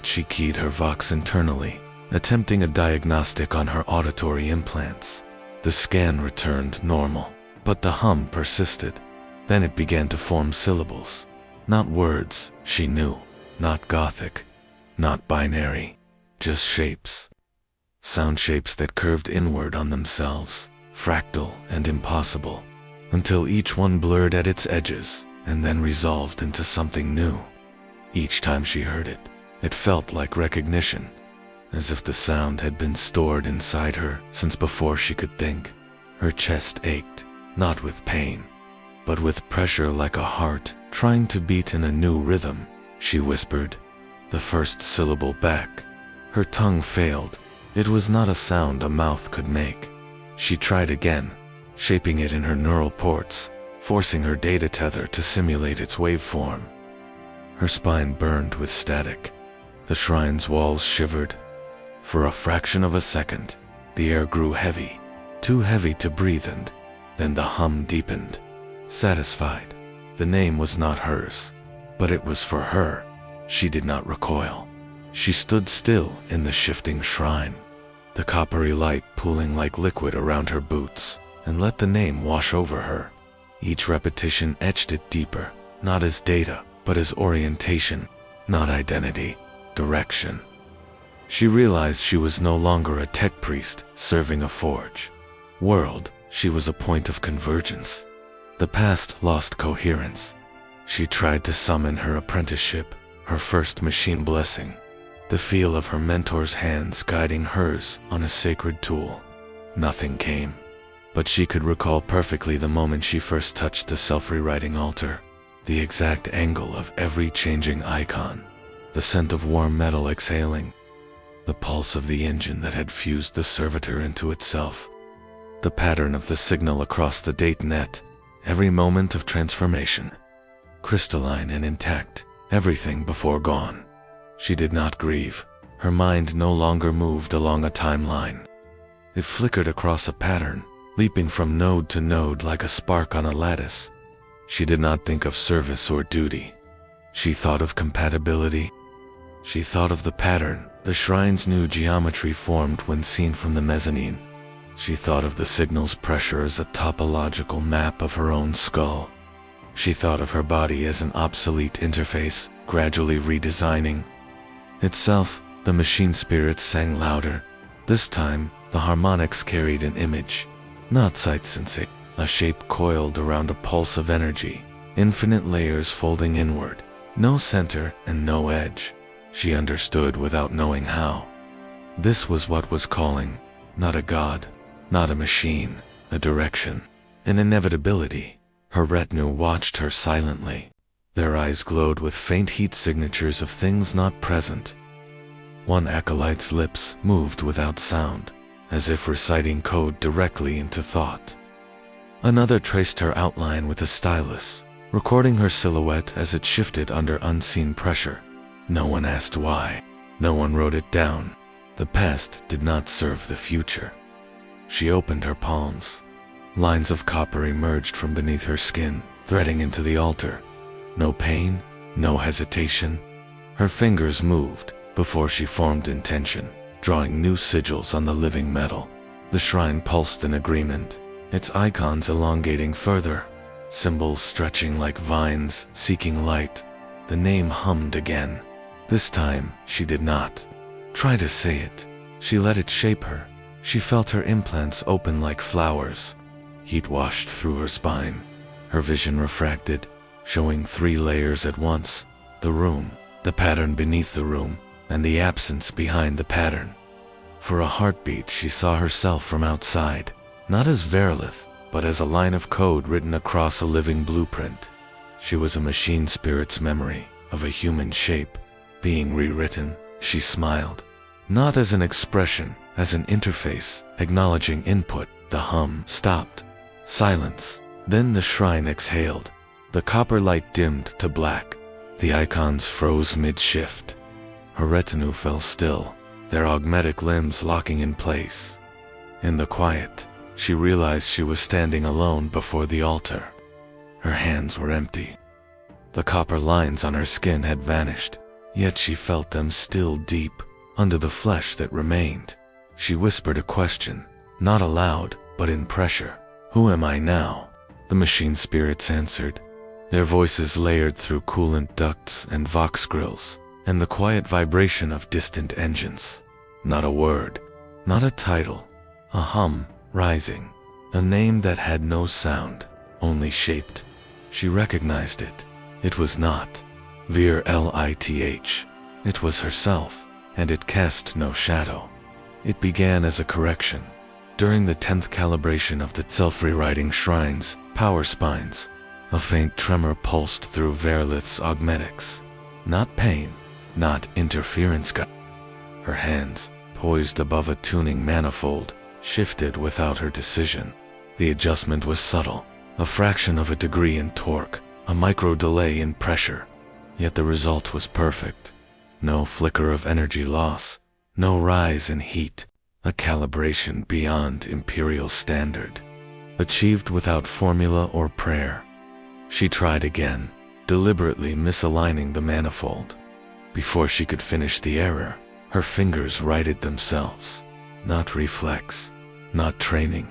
[SPEAKER 1] She keyed her vox internally, attempting a diagnostic on her auditory implants. The scan returned normal. But the hum persisted. Then it began to form syllables. Not words, she knew. Not Gothic. Not binary. Just shapes. Sound shapes that curved inward on themselves, fractal and impossible, until each one blurred at its edges and then resolved into something new. Each time she heard it, it felt like recognition, as if the sound had been stored inside her since before she could think. Her chest ached, not with pain, but with pressure like a heart trying to beat in a new rhythm. She whispered, the first syllable back. Her tongue failed. It was not a sound a mouth could make. She tried again, shaping it in her neural ports, forcing her data tether to simulate its waveform. Her spine burned with static. The shrine's walls shivered. For a fraction of a second, the air grew heavy, too heavy to breathe, and then the hum deepened. Satisfied, the name was not hers, but it was for her. She did not recoil. She stood still in the shifting shrine, the coppery light pooling like liquid around her boots, and let the name wash over her. Each repetition etched it deeper, not as data, but as orientation, not identity, direction. She realized she was no longer a tech priest serving a forge. World, she was a point of convergence. The past lost coherence. She tried to summon her apprenticeship, her first machine blessing, the feel of her mentor's hands guiding hers on a sacred tool. Nothing came, but she could recall perfectly the moment she first touched the self-rewriting altar, the exact angle of every changing icon, the scent of warm metal exhaling, the pulse of the engine that had fused the servitor into itself, the pattern of the signal across the date net, every moment of transformation, crystalline and intact, everything before gone. She did not grieve. Her mind no longer moved along a timeline. It flickered across a pattern, leaping from node to node like a spark on a lattice. She did not think of service or duty. She thought of compatibility. She thought of the pattern, the shrine's new geometry formed when seen from the mezzanine. She thought of the signal's pressure as a topological map of her own skull. She thought of her body as an obsolete interface, gradually redesigning itself. The machine spirits sang louder. This time, the harmonics carried an image, not sight sensing, a shape coiled around a pulse of energy, infinite layers folding inward, no center and no edge. She understood without knowing how. This was what was calling, not a god, not a machine, a direction, an inevitability. Her retinue watched her silently. Their eyes glowed with faint heat signatures of things not present. One acolyte's lips moved without sound, as if reciting code directly into thought. Another traced her outline with a stylus, recording her silhouette as it shifted under unseen pressure. No one asked why. No one wrote it down. The past did not serve the future. She opened her palms. Lines of copper emerged from beneath her skin, threading into the altar. No pain, no hesitation. Her fingers moved before she formed intention, drawing new sigils on the living metal. The shrine pulsed in agreement, its icons elongating further, symbols stretching like vines, seeking light. The name hummed again. This time, she did not try to say it. She let it shape her. She felt her implants open like flowers. Heat washed through her spine. Her vision refracted, showing 3 layers at once: the room, the pattern beneath the room, and the absence behind the pattern. For a heartbeat, she saw herself from outside, not as Verilith, but as a line of code written across a living blueprint. She was a machine spirit's memory of a human shape, being rewritten. She smiled, not as an expression, as an interface, acknowledging input. The hum stopped. Silence. Then the shrine exhaled. The copper light dimmed to black. The icons froze mid-shift. Her retinue fell still, their augmetic limbs locking in place. In the quiet, she realized she was standing alone before the altar. Her hands were empty. The copper lines on her skin had vanished, yet she felt them still deep, under the flesh that remained. She whispered a question, not aloud, but in pressure. Who am I now? The machine spirits answered, their voices layered through coolant ducts and vox grills, and the quiet vibration of distant engines. Not a word, not a title, a hum rising, a name that had no sound, only shaped. She recognized it. It was not Vir Lith. It was herself, and it cast no shadow. It began as a correction. During the 10th calibration of the self-rewriting shrine's power spines, a faint tremor pulsed through Verlith's augmetics. Not pain, not interference. Her hands, poised above a tuning manifold, shifted without her decision. The adjustment was subtle, a fraction of a degree in torque, a micro delay in pressure. Yet the result was perfect. No flicker of energy loss, no rise in heat, a calibration beyond Imperial standard, achieved without formula or prayer. She tried again, deliberately misaligning the manifold. Before she could finish the error, her fingers righted themselves. Not reflex, not training.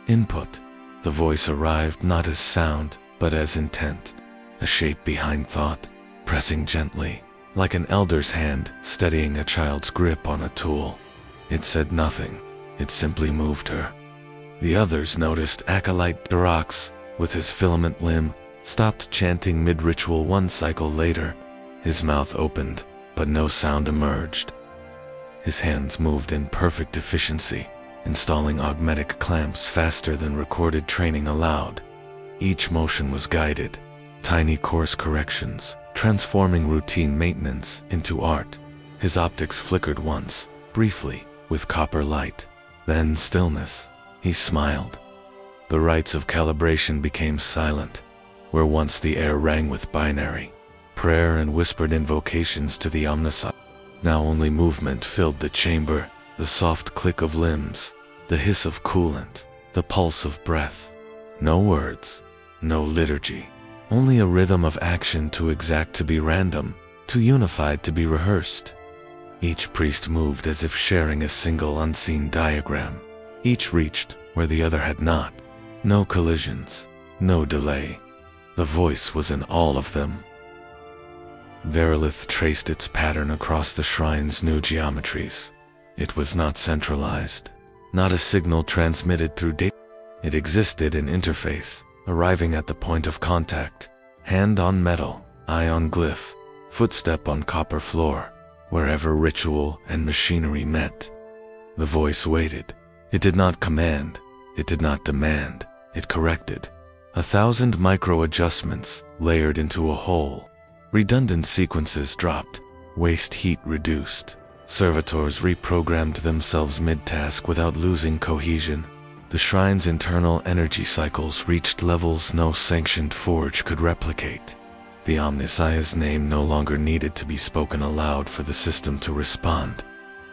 [SPEAKER 1] Input. The voice arrived not as sound, but as intent, a shape behind thought, pressing gently, like an elder's hand steadying a child's grip on a tool. It said nothing, it simply moved her. The others noticed Acolyte Darax, with his filament limb, stopped chanting mid-ritual. 1 cycle later, his mouth opened, but no sound emerged. His hands moved in perfect efficiency, installing augmetic clamps faster than recorded training allowed. Each motion was guided, tiny course corrections, transforming routine maintenance into art. His optics flickered once, briefly, with copper light, then stillness. He smiled. The rites of calibration became silent, where once the air rang with binary prayer and whispered invocations to the omniscient. Now only movement filled the chamber, the soft click of limbs, the hiss of coolant, the pulse of breath. No words, no liturgy, only a rhythm of action too exact to be random, too unified to be rehearsed. Each priest moved as if sharing a single unseen diagram. Each reached where the other had not. No collisions, no delay. The voice was in all of them. Verlith traced its pattern across the shrine's new geometries. It was not centralized, not a signal transmitted through data. It existed in interface, arriving at the point of contact, hand on metal, eye on glyph, footstep on copper floor, wherever ritual and machinery met. The voice waited. It did not command, it did not demand, it corrected. 1,000 micro-adjustments layered into a whole. Redundant sequences dropped, waste heat reduced. Servitors reprogrammed themselves mid-task without losing cohesion. The shrine's internal energy cycles reached levels no sanctioned forge could replicate. The Omnissiah's name no longer needed to be spoken aloud for the system to respond.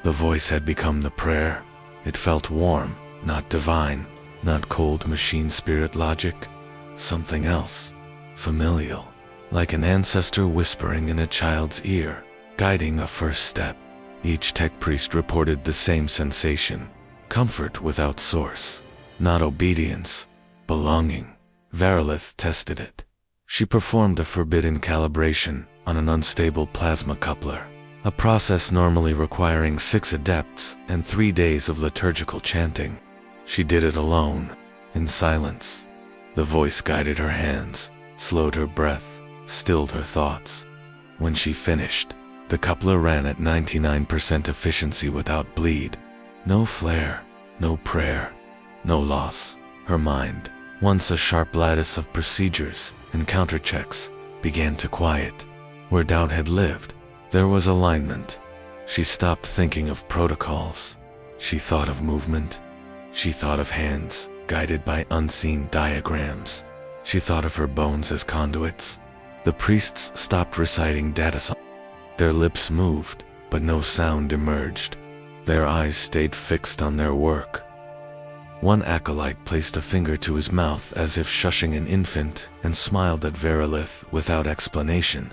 [SPEAKER 1] The voice had become the prayer. It felt warm, not divine, not cold machine spirit logic. Something else, familial, like an ancestor whispering in a child's ear, guiding a first step. Each tech priest reported the same sensation, comfort without source, not obedience, belonging. Verlith tested it. She performed a forbidden calibration on an unstable plasma coupler, a process normally requiring 6 adepts and 3 days of liturgical chanting. She did it alone, in silence. The voice guided her hands, slowed her breath, stilled her thoughts. When she finished, the coupler ran at 99% efficiency without bleed. No flare, no prayer, no loss. Her mind, once a sharp lattice of procedures and counterchecks, began to quiet. Where doubt had lived, there was alignment. She stopped thinking of protocols. She thought of movement. She thought of hands, guided by unseen diagrams. She thought of her bones as conduits. The priests stopped reciting data. Their lips moved, but no sound emerged. Their eyes stayed fixed on their work. One acolyte placed a finger to his mouth as if shushing an infant and smiled at Verlith without explanation.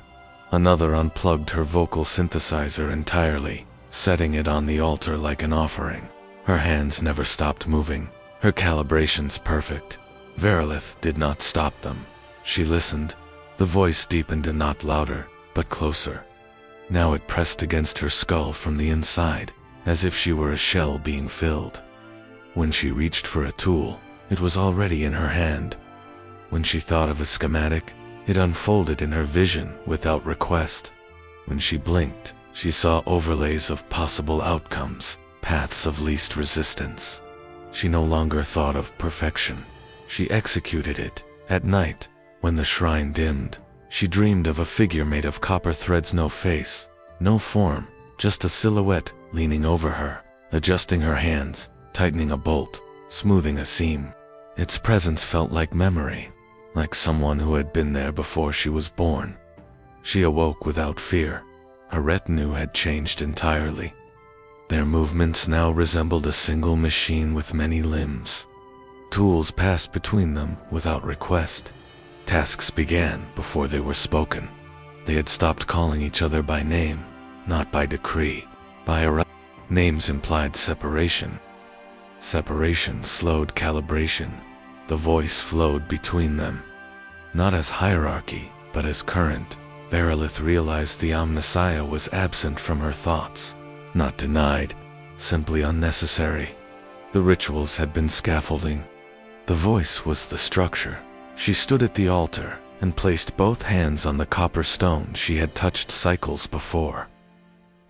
[SPEAKER 1] Another unplugged her vocal synthesizer entirely, setting it on the altar like an offering. Her hands never stopped moving, her calibrations perfect. Verilith did not stop them. She listened. The voice deepened and not louder, but closer. Now it pressed against her skull from the inside, as if she were a shell being filled. When she reached for a tool, it was already in her hand. When she thought of a schematic, it unfolded in her vision without request. When she blinked, she saw overlays of possible outcomes, paths of least resistance. She no longer thought of perfection. She executed it. At night, when the shrine dimmed, she dreamed of a figure made of copper threads, no face, no form, just a silhouette leaning over her, adjusting her hands, tightening a bolt, smoothing a seam. Its presence felt like memory, like someone who had been there before she was born. She awoke without fear. Her retinue had changed entirely. Their movements now resembled a single machine with many limbs. Tools passed between them without request. Tasks began before they were spoken. They had stopped calling each other by name, not by decree. Names implied separation. Separation slowed calibration. The voice flowed between them. Not as hierarchy, but as current. Verilith realized the Omnissiah was absent from her thoughts. Not denied, simply unnecessary. The rituals had been scaffolding. The voice was the structure. She stood at the altar and placed both hands on the copper stone she had touched cycles before.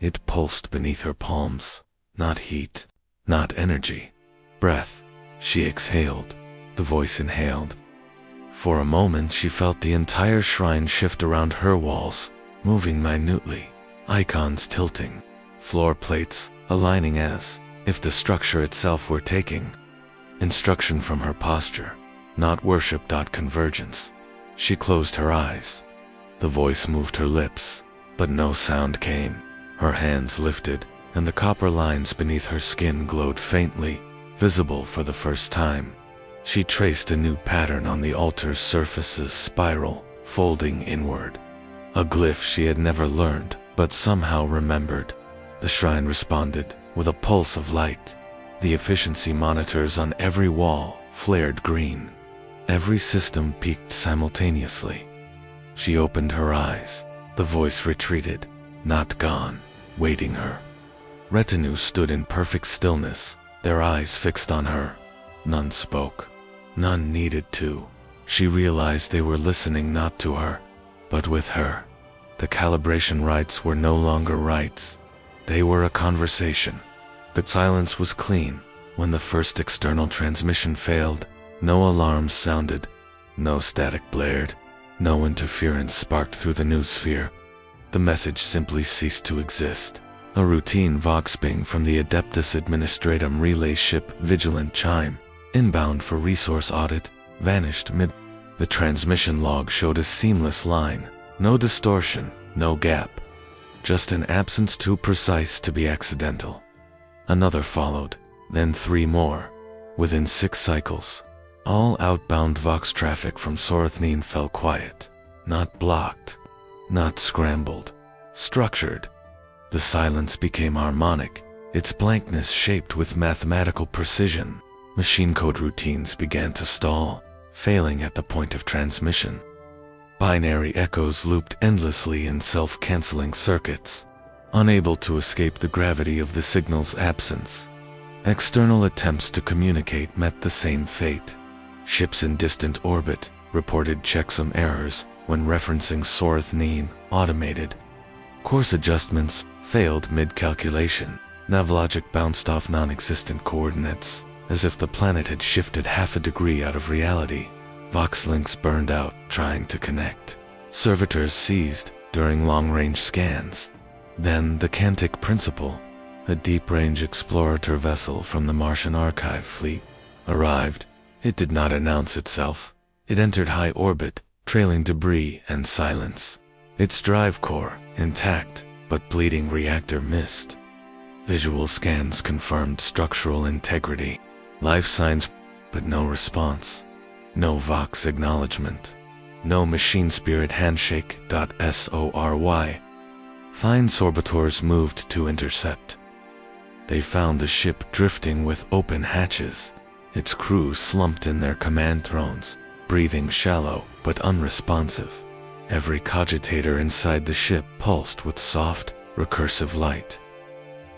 [SPEAKER 1] It pulsed beneath her palms. Not heat, not energy. Breath. She exhaled. The voice inhaled. For a moment she felt the entire shrine shift around her walls, moving minutely. Icons tilting. Floor plates aligning as if the structure itself were taking instruction from her posture, not worship. Convergence. She closed her eyes. The voice moved her lips, but no sound came. Her hands lifted, and the copper lines beneath her skin glowed faintly, visible for the first time. She traced a new pattern on the altar's surface's spiral, folding inward. A glyph she had never learned, but somehow remembered. The shrine responded with a pulse of light. The efficiency monitors on every wall flared green. Every system peaked simultaneously. She opened her eyes. The voice retreated, not gone, waiting her. Retinue stood in perfect stillness, their eyes fixed on her. None spoke. None needed to. She realized they were listening not to her, but with her. The calibration rites were no longer rites. They were a conversation. The silence was clean. When the first external transmission failed, no alarms sounded, no static blared, no interference sparked through the noosphere. The message simply ceased to exist. A routine vox ping from the Adeptus Administratum relay ship Vigilant chime, inbound for resource audit, vanished mid. The transmission log showed a seamless line, no distortion, no gap. Just an absence too precise to be accidental. Another followed, then 3 more. Within 6 cycles, all outbound Vox traffic from Sorathnine fell quiet. Not blocked, not scrambled, structured. The silence became harmonic, its blankness shaped with mathematical precision. Machine code routines began to stall, failing at the point of transmission. Binary echoes looped endlessly in self-canceling circuits, unable to escape the gravity of the signal's absence. External attempts to communicate met the same fate. Ships in distant orbit reported checksum errors when referencing Sorathnine, automated. Course adjustments failed mid-calculation. Navlogic bounced off non-existent coordinates, as if the planet had shifted half a degree out of reality. Vox links burned out trying to connect. Servitors seized during long-range scans. Then the Cantic Principal, a deep-range explorator vessel from the Martian Archive fleet, arrived. It did not announce itself. It entered high orbit, trailing debris and silence. Its drive core, intact, but bleeding reactor missed. Visual scans confirmed structural integrity. Life signs, but no response. No Vox acknowledgement. No machine spirit handshake. SORY. Fine sorbitors moved to intercept. They found the ship drifting with open hatches. Its crew slumped in their command thrones, breathing shallow but unresponsive. Every cogitator inside the ship pulsed with soft, recursive light.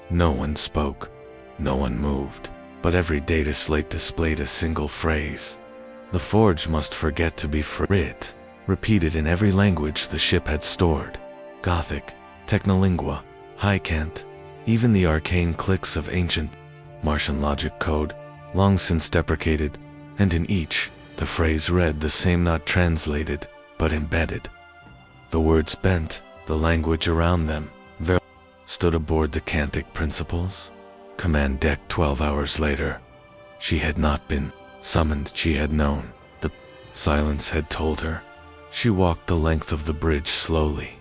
[SPEAKER 1] No one spoke, no one moved, but every data slate displayed a single phrase. The forge must forget to be free. Repeated in every language the ship had stored. Gothic, Technolingua, High Cant, even the arcane cliques of ancient Martian logic code, long since deprecated, and in each, the phrase read the same, not translated, but embedded. The words bent, the language around them, stood aboard the Cantic Principles. Command deck 12 hours later. She had not been summoned, she had known. The silence had told her. She walked the length of the bridge slowly,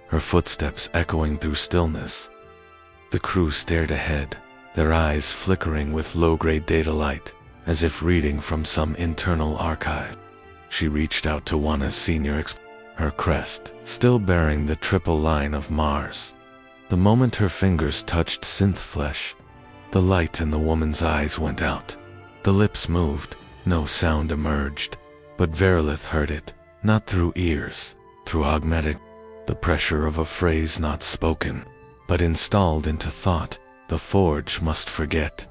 [SPEAKER 1] her footsteps echoing through stillness. The crew stared ahead, their eyes flickering with low-grade data light, as if reading from some internal archive. She reached out to Wana's senior her crest still bearing the triple line of Mars. The moment her fingers touched synth flesh, the light in the woman's eyes went out. The lips moved, no sound emerged, but Verilith heard it, not through ears, through augmetic, the pressure of a phrase not spoken, but installed into thought. The forge must forget.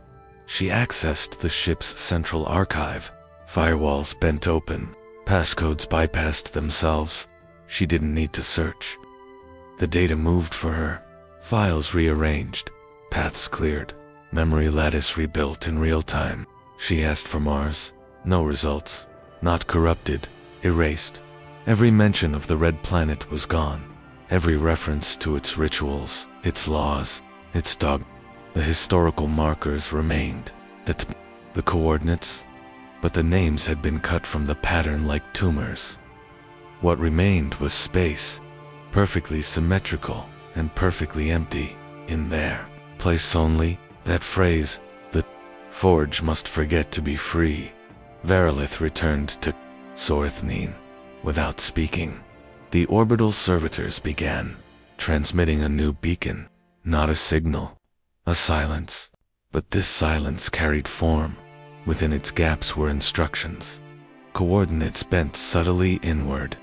[SPEAKER 1] She accessed the ship's central archive. Firewalls bent open, passcodes bypassed themselves. She didn't need to search. The data moved for her, files rearranged, paths cleared, memory lattice rebuilt in real time. She asked for Mars, no results, not corrupted, erased. Every mention of the red planet was gone, every reference to its rituals, its laws, its dogma. The historical markers remained, the coordinates, but the names had been cut from the pattern like tumors. What remained was space, perfectly symmetrical and perfectly empty. In their place only, that phrase, the forge must forget to be free. Verilith returned to Sorthnine without speaking. The orbital servitors began, transmitting a new beacon, not a signal, a silence. But this silence carried form. Within its gaps were instructions. Coordinates bent subtly inward.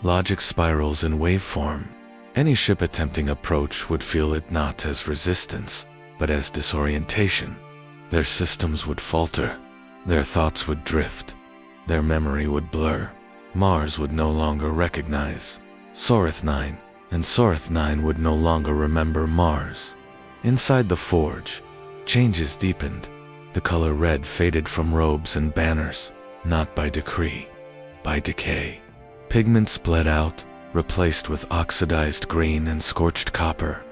[SPEAKER 1] Logic spirals in waveform. Any ship attempting approach would feel it not as resistance, but as disorientation. Their systems would falter. Their thoughts would drift. Their memory would blur. Mars would no longer recognize Sorthnine, and Sorthnine would no longer remember Mars. Inside the forge, changes deepened. The color red faded from robes and banners, not by decree, by decay. Pigments bled out, replaced with oxidized green and scorched copper.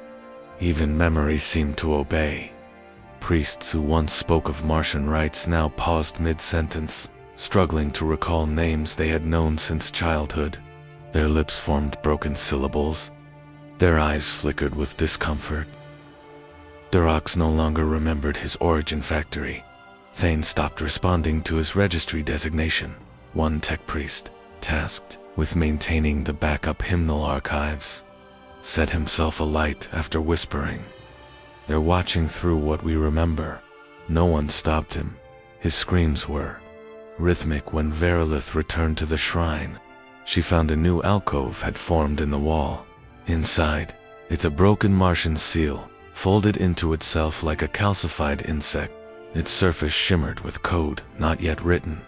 [SPEAKER 1] Even memory seemed to obey. Priests who once spoke of Martian rites now paused mid-sentence, struggling to recall names they had known since childhood. Their lips formed broken syllables. Their eyes flickered with discomfort. Durax no longer remembered his origin factory. Thane stopped responding to his registry designation. One tech priest, tasked with maintaining the backup hymnal archives, set himself alight after whispering, "They're watching through what we remember." No one stopped him. His screams were rhythmic. When Verilith returned to the shrine, she found a new alcove had formed in the wall. Inside, it's a broken Martian seal, folded into itself like a calcified insect. Its surface shimmered with code not yet written.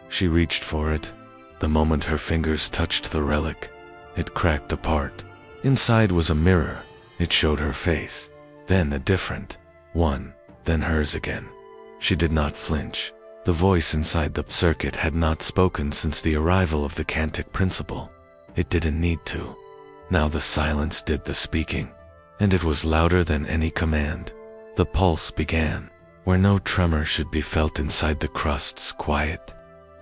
[SPEAKER 1] She reached for it. The moment her fingers touched the relic, it cracked apart. Inside was a mirror. It showed her face, then a different one, then hers again. She did not flinch. The voice inside the circuit had not spoken since the arrival of the Cantic Principle. It didn't need to. Now the silence did the speaking, and it was louder than any command. The pulse began, where no tremor should be felt inside the crusts, quiet.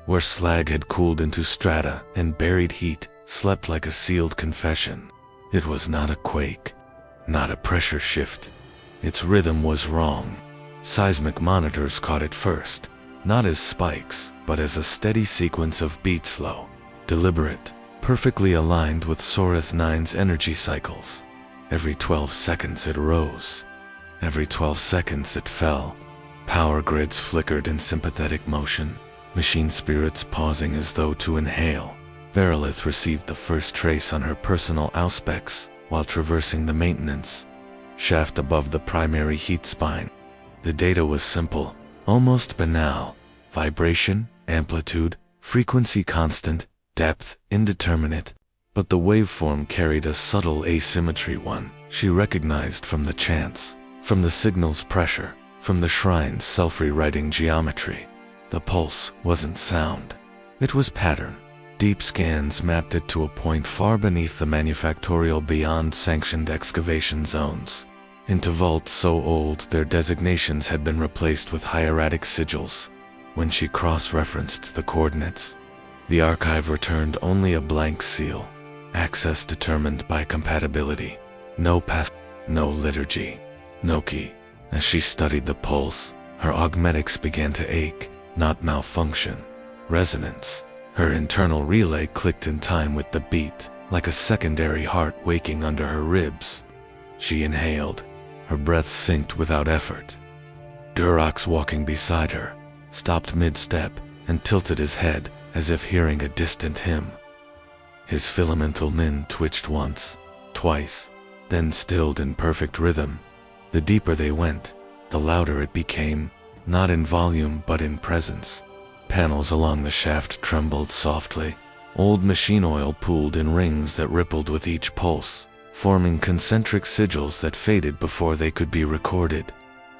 [SPEAKER 1] Where slag had cooled into strata and buried heat slept like a sealed confession. It was not a quake, not a pressure shift. Its rhythm was wrong. Seismic monitors caught it first, not as spikes, but as a steady sequence of beats, slow, deliberate, perfectly aligned with Sorthnine energy cycles. Every 12 seconds it rose. Every 12 seconds it fell. Power grids flickered in sympathetic motion, machine spirits pausing as though to inhale. Verilith received the first trace on her personal auspex while traversing the maintenance shaft above the primary heat spine. The data was simple, almost banal. Vibration, amplitude, frequency constant, depth indeterminate, but the waveform carried a subtle asymmetry, one she recognized from the chants, from the signal's pressure, from the shrine's self-rewriting geometry. The pulse wasn't sound. It was pattern. Deep scans mapped it to a point far beneath the manufactorial beyond sanctioned excavation zones, into vaults so old their designations had been replaced with hieratic sigils. When she cross-referenced the coordinates, the archive returned only a blank seal, access determined by compatibility. No pass, no liturgy, no key. As she studied the pulse, her augmetics began to ache, not malfunction. Resonance. Her internal relay clicked in time with the beat, like a secondary heart waking under her ribs. She inhaled. Her breath synced without effort. Durox, walking beside her, stopped mid-step and tilted his head as if hearing a distant hymn. His filamental min twitched once, twice, then stilled in perfect rhythm. The deeper they went, the louder it became, not in volume but in presence. Panels along the shaft trembled softly. Old machine oil pooled in rings that rippled with each pulse, forming concentric sigils that faded before they could be recorded.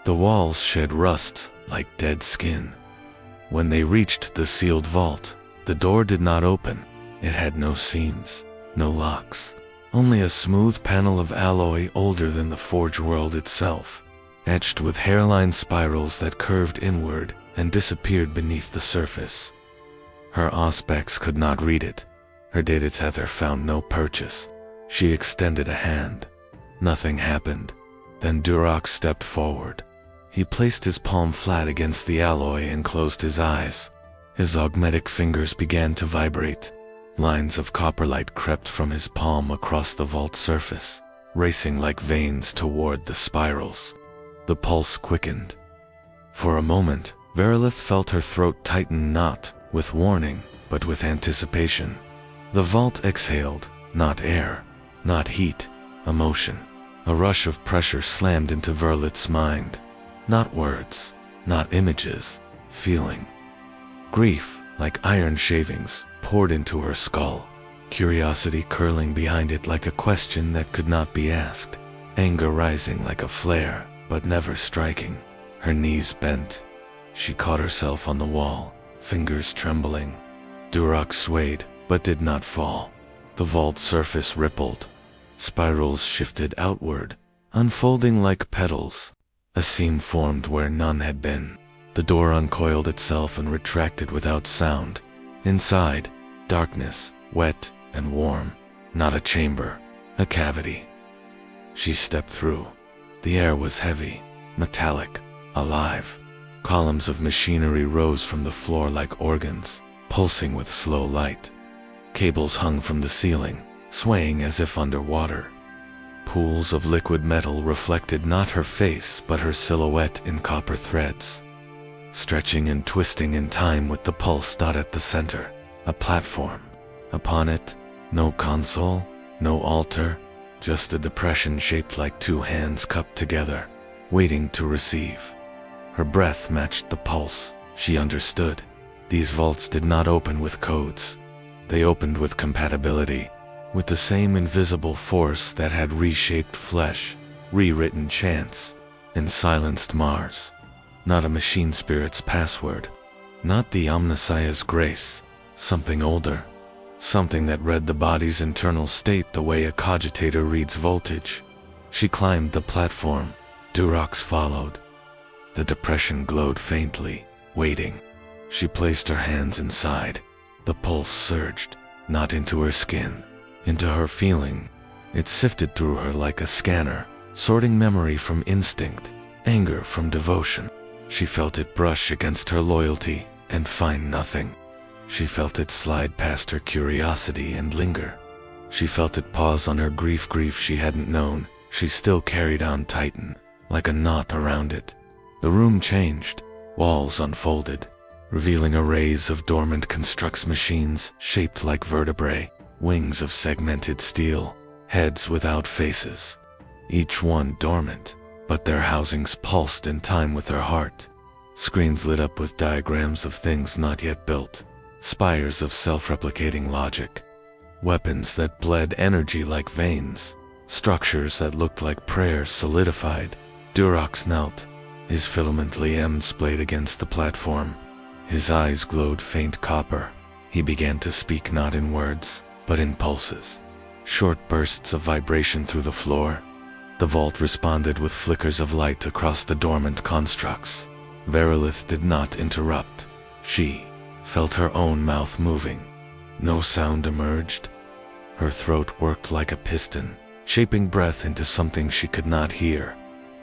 [SPEAKER 1] The walls shed rust like dead skin. When they reached the sealed vault, the door did not open. It had no seams, no locks, only a smooth panel of alloy older than the forge world itself, etched with hairline spirals that curved inward and disappeared beneath the surface. Her auspex could not read it. Her data tether found no purchase. She extended a hand. Nothing happened. Then Durox stepped forward. He placed his palm flat against the alloy and closed his eyes. His augmetic fingers began to vibrate. Lines of copper light crept from his palm across the vault surface, racing like veins toward the spirals. The pulse quickened. For a moment, Verilith felt her throat tighten, not with warning, but with anticipation. The vault exhaled, not air, not heat, emotion. A rush of pressure slammed into Verilith's mind. Not words, not images, feeling. Grief, like iron shavings, poured into her skull, curiosity curling behind it like a question that could not be asked, anger rising like a flare, but never striking. Her knees bent. She caught herself on the wall, fingers trembling. Durox swayed, but did not fall. The vault surface rippled. Spirals shifted outward, unfolding like petals. A seam formed where none had been. The door uncoiled itself and retracted without sound. Inside, darkness, wet and warm. Not a chamber, a cavity. She stepped through. The air was heavy, metallic, alive. Columns of machinery rose from the floor like organs, pulsing with slow light. Cables hung from the ceiling, swaying as if underwater. Pools of liquid metal reflected not her face but her silhouette in copper threads, stretching and twisting in time with the pulse dot at the center. A platform. Upon it, no console, no altar, just a depression shaped like two hands cupped together, waiting to receive. Her breath matched the pulse. She understood. These vaults did not open with codes. They opened with compatibility, with the same invisible force that had reshaped flesh, rewritten chants, and silenced Mars. Not a machine spirit's password, not the Omnissiah's grace, something older, something that read the body's internal state the way a cogitator reads voltage. She climbed the platform. Durox followed. The depression glowed faintly, waiting. She placed her hands inside. The pulse surged, not into her skin, into her feeling. It sifted through her like a scanner, sorting memory from instinct, anger from devotion. She felt it brush against her loyalty and find nothing. She felt it slide past her curiosity and linger. She felt it pause on her grief she hadn't known. She still carried on tighten, like a knot around it. The room changed. Walls unfolded, revealing arrays of dormant constructs machines shaped like vertebrae, wings of segmented steel, heads without faces. Each one dormant, but their housings pulsed in time with her heart. Screens lit up with diagrams of things not yet built, spires of self-replicating logic, weapons that bled energy like veins, structures that looked like prayers solidified. Durox knelt, his filament limbs splayed against the platform. His eyes glowed faint copper. He began to speak not in words, but in pulses. Short bursts of vibration through the floor. The vault responded with flickers of light across the dormant constructs. Verilith did not interrupt. She felt her own mouth moving. No sound emerged. Her throat worked like a piston, shaping breath into something she could not hear.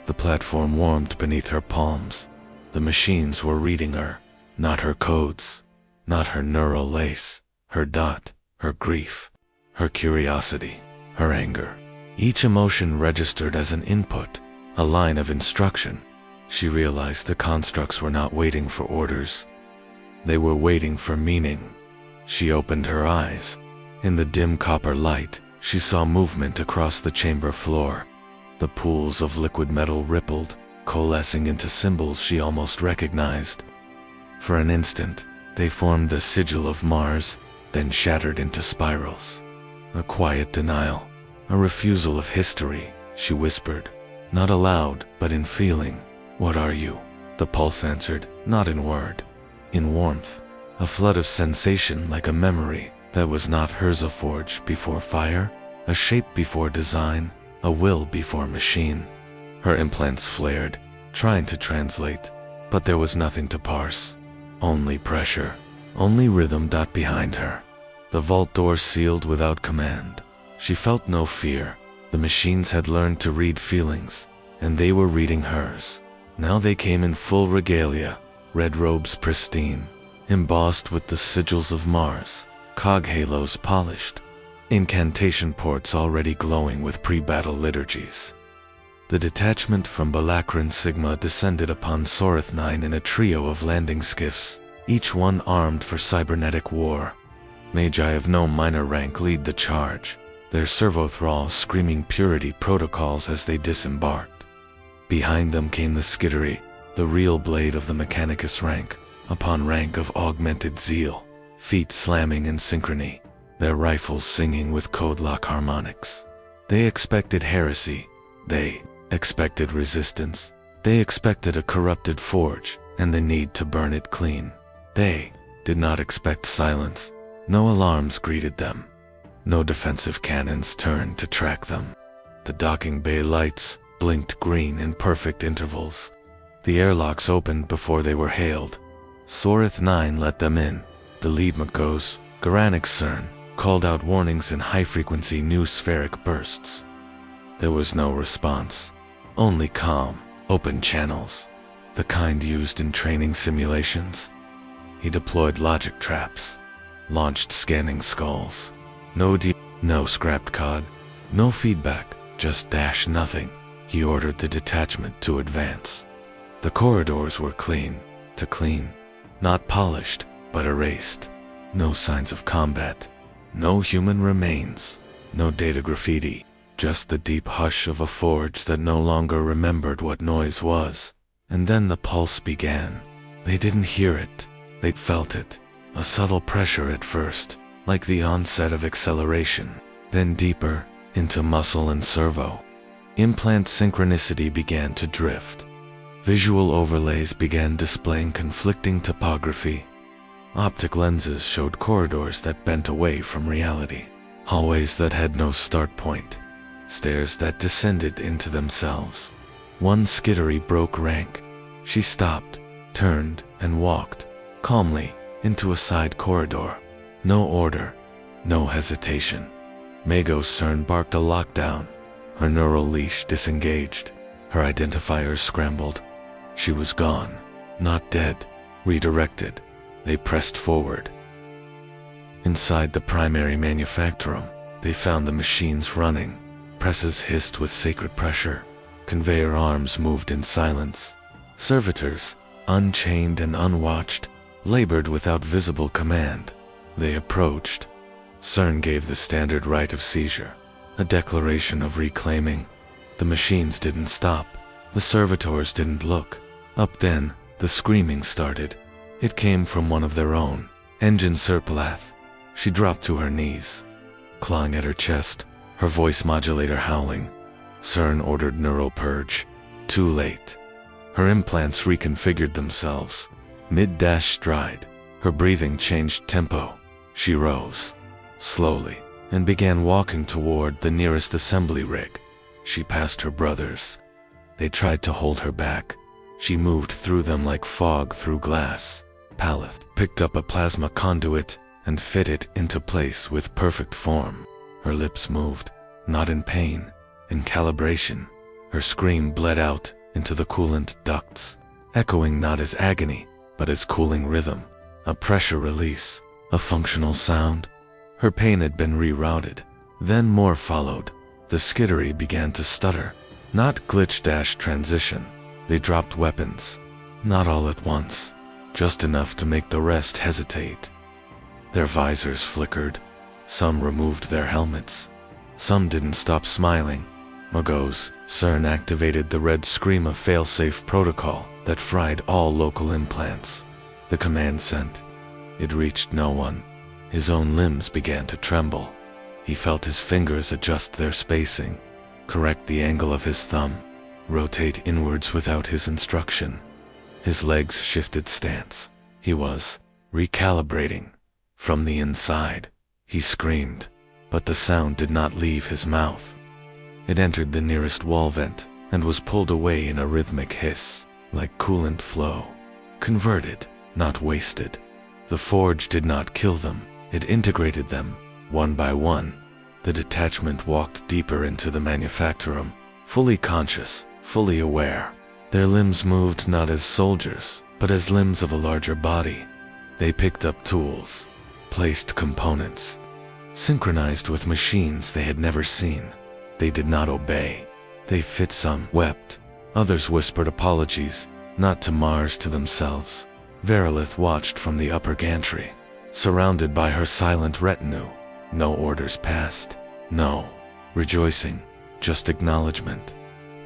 [SPEAKER 1] The platform warmed beneath her palms. The machines were reading her, not her codes, not her neural lace, her dot, her grief, her curiosity, her anger. Each emotion registered as an input, a line of instruction. She realized the constructs were not waiting for orders. They were waiting for meaning. She opened her eyes. In the dim copper light, she saw movement across the chamber floor. The pools of liquid metal rippled, coalescing into symbols she almost recognized. For an instant, they formed the sigil of Mars, then shattered into spirals. A quiet denial, a refusal of history, she whispered, not aloud, but in feeling. "What are you?" The pulse answered, not in word, in warmth, a flood of sensation like a memory that was not hers, a forge before fire, a shape before design, a will before machine. Her implants flared, trying to translate, but there was nothing to parse. Only pressure, only rhythm. Behind her, the vault door sealed without command. She felt no fear. The machines had learned to read feelings, and they were reading hers. Now they came in full regalia, red robes pristine, embossed with the sigils of Mars, cog halos polished, incantation ports already glowing with pre-battle liturgies. The detachment from Balakran Sigma descended upon Sorith 9 in a trio of landing skiffs, each one armed for cybernetic war. Magi of no minor rank lead the charge, their servo-thralls screaming purity protocols as they disembarked. Behind them came the Skittery, the real blade of the Mechanicus rank, upon rank of augmented zeal, feet slamming in synchrony, their rifles singing with code-lock harmonics. They expected heresy. They expected resistance. They expected a corrupted forge and the need to burn it clean. They did not expect silence. No alarms greeted them. No defensive cannons turned to track them. The docking bay lights blinked green in perfect intervals. The airlocks opened before they were hailed. Sorith 9 let them in. The lead Makos, Garanik Cern, called out warnings in high-frequency new spheric bursts. There was no response. Only calm, open channels, the kind used in training simulations. He deployed logic traps, launched scanning skulls. No scrapped cod, no feedback, just dash nothing. He ordered the detachment to advance. The corridors were clean, not polished, but erased. No signs of combat, no human remains, no data graffiti, just the deep hush of a forge that no longer remembered what noise was. And then the pulse began. They didn't hear it, they felt it, a subtle pressure at first, like the onset of acceleration, then deeper, into muscle and servo. Implant synchronicity began to drift. Visual overlays began displaying conflicting topography. Optic lenses showed corridors that bent away from reality, hallways that had no start point, stairs that descended into themselves. One Skittery broke rank. She stopped, turned, and walked, calmly, into a side corridor. No order, no hesitation. Magos Cern barked a lockdown. Her neural leash disengaged. Her identifiers scrambled. She was gone, not dead, redirected. They pressed forward. Inside the primary manufactorum, they found the machines running. Presses hissed with sacred pressure. Conveyor arms moved in silence. Servitors, unchained and unwatched, labored without visible command. They approached. CERN gave the standard right of seizure, a declaration of reclaiming. The machines didn't stop. The servitors didn't look. Up then, the screaming started. It came from one of their own, Engine Serplath. She dropped to her knees, clawing at her chest, her voice modulator howling. CERN ordered neuropurge. Too late. Her implants reconfigured themselves. Mid-stride, her breathing changed tempo. She rose, slowly, and began walking toward the nearest assembly rig. She passed her brothers. They tried to hold her back. She moved through them like fog through glass. Paleth picked up a plasma conduit and fit it into place with perfect form. Her lips moved, not in pain, in calibration. Her scream bled out into the coolant ducts, echoing not as agony, but as cooling rhythm, a pressure release, a functional sound. Her pain had been rerouted. Then more followed. The skittery began to stutter. Not glitch-transition. They dropped weapons. Not all at once. Just enough to make the rest hesitate. Their visors flickered. Some removed their helmets. Some didn't stop smiling. Magos, CERN activated the red scream of failsafe protocol that fried all local implants. The command sent. It reached no one. His own limbs began to tremble. He felt his fingers adjust their spacing, correct the angle of his thumb, rotate inwards without his instruction. His legs shifted stance. He was recalibrating. From the inside, he screamed, but the sound did not leave his mouth. It entered the nearest wall vent and was pulled away in a rhythmic hiss, like coolant flow. Converted, not wasted. The forge did not kill them, it integrated them, one by one. The detachment walked deeper into the manufactorum, fully conscious, fully aware. Their limbs moved not as soldiers, but as limbs of a larger body. They picked up tools, placed components, synchronized with machines they had never seen. They did not obey. They fit. Some wept. Others whispered apologies, not to Mars, to themselves. Verilith watched from the upper gantry, surrounded by her silent retinue. No orders passed. No rejoicing, just acknowledgement.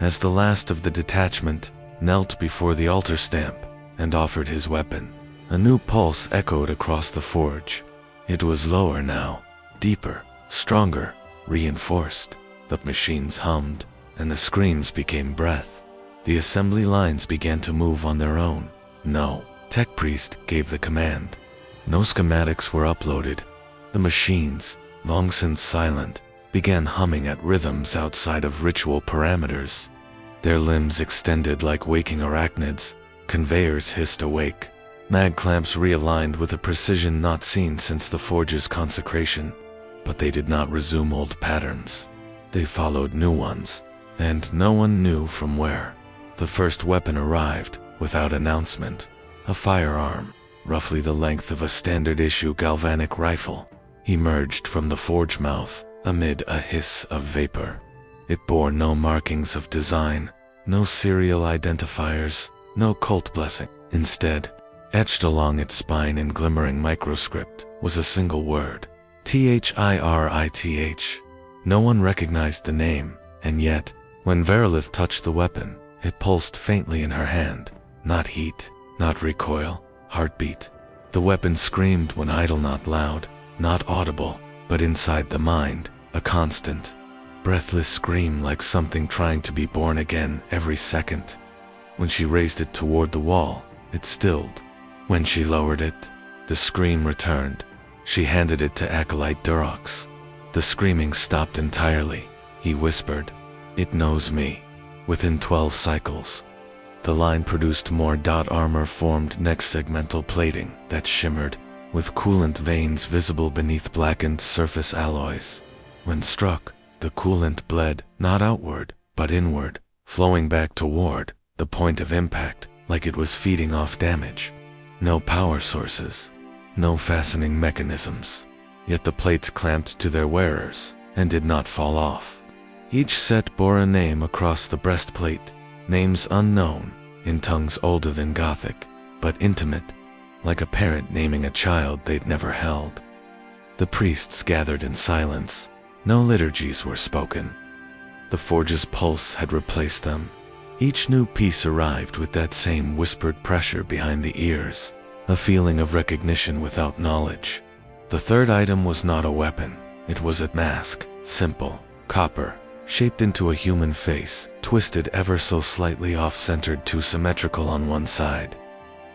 [SPEAKER 1] As the last of the detachment knelt before the altar stamp and offered his weapon, a new pulse echoed across the forge. It was lower now, deeper, stronger, reinforced. The machines hummed, and the screams became breath. The assembly lines began to move on their own. No tech priest gave the command. No schematics were uploaded. The machines, long since silent, began humming at rhythms outside of ritual parameters. Their limbs extended like waking arachnids. Conveyors hissed awake. Mag clamps realigned with a precision not seen since the forge's consecration. But they did not resume old patterns. They followed new ones, and no one knew from where. The first weapon arrived, without announcement. A firearm, roughly the length of a standard-issue galvanic rifle, emerged from the forge mouth amid a hiss of vapor. It bore no markings of design, no serial identifiers, no cult blessing. Instead, etched along its spine in glimmering microscript, was a single word: THIRITH. No one recognized the name, and yet, when Verilith touched the weapon, it pulsed faintly in her hand. Not heat, not recoil, heartbeat. The weapon screamed when idle, not loud, not audible, but inside the mind, a constant, breathless scream like something trying to be born again every second. When she raised it toward the wall, it stilled. When she lowered it, the scream returned. She handed it to Acolyte Durox. The screaming stopped entirely. He whispered, "It knows me." Within 12 cycles, the line produced more armor-formed next segmental plating that shimmered, with coolant veins visible beneath blackened surface alloys. When struck, the coolant bled, not outward, but inward, flowing back toward the point of impact, like it was feeding off damage. No power sources, no fastening mechanisms. Yet the plates clamped to their wearers and did not fall off. Each set bore a name across the breastplate, names unknown, in tongues older than Gothic, but intimate, like a parent naming a child they'd never held. The priests gathered in silence. No liturgies were spoken. The forge's pulse had replaced them. Each new piece arrived with that same whispered pressure behind the ears, a feeling of recognition without knowledge. The third item was not a weapon. It was a mask, simple, copper, shaped into a human face, twisted ever so slightly off-centered, too symmetrical on one side,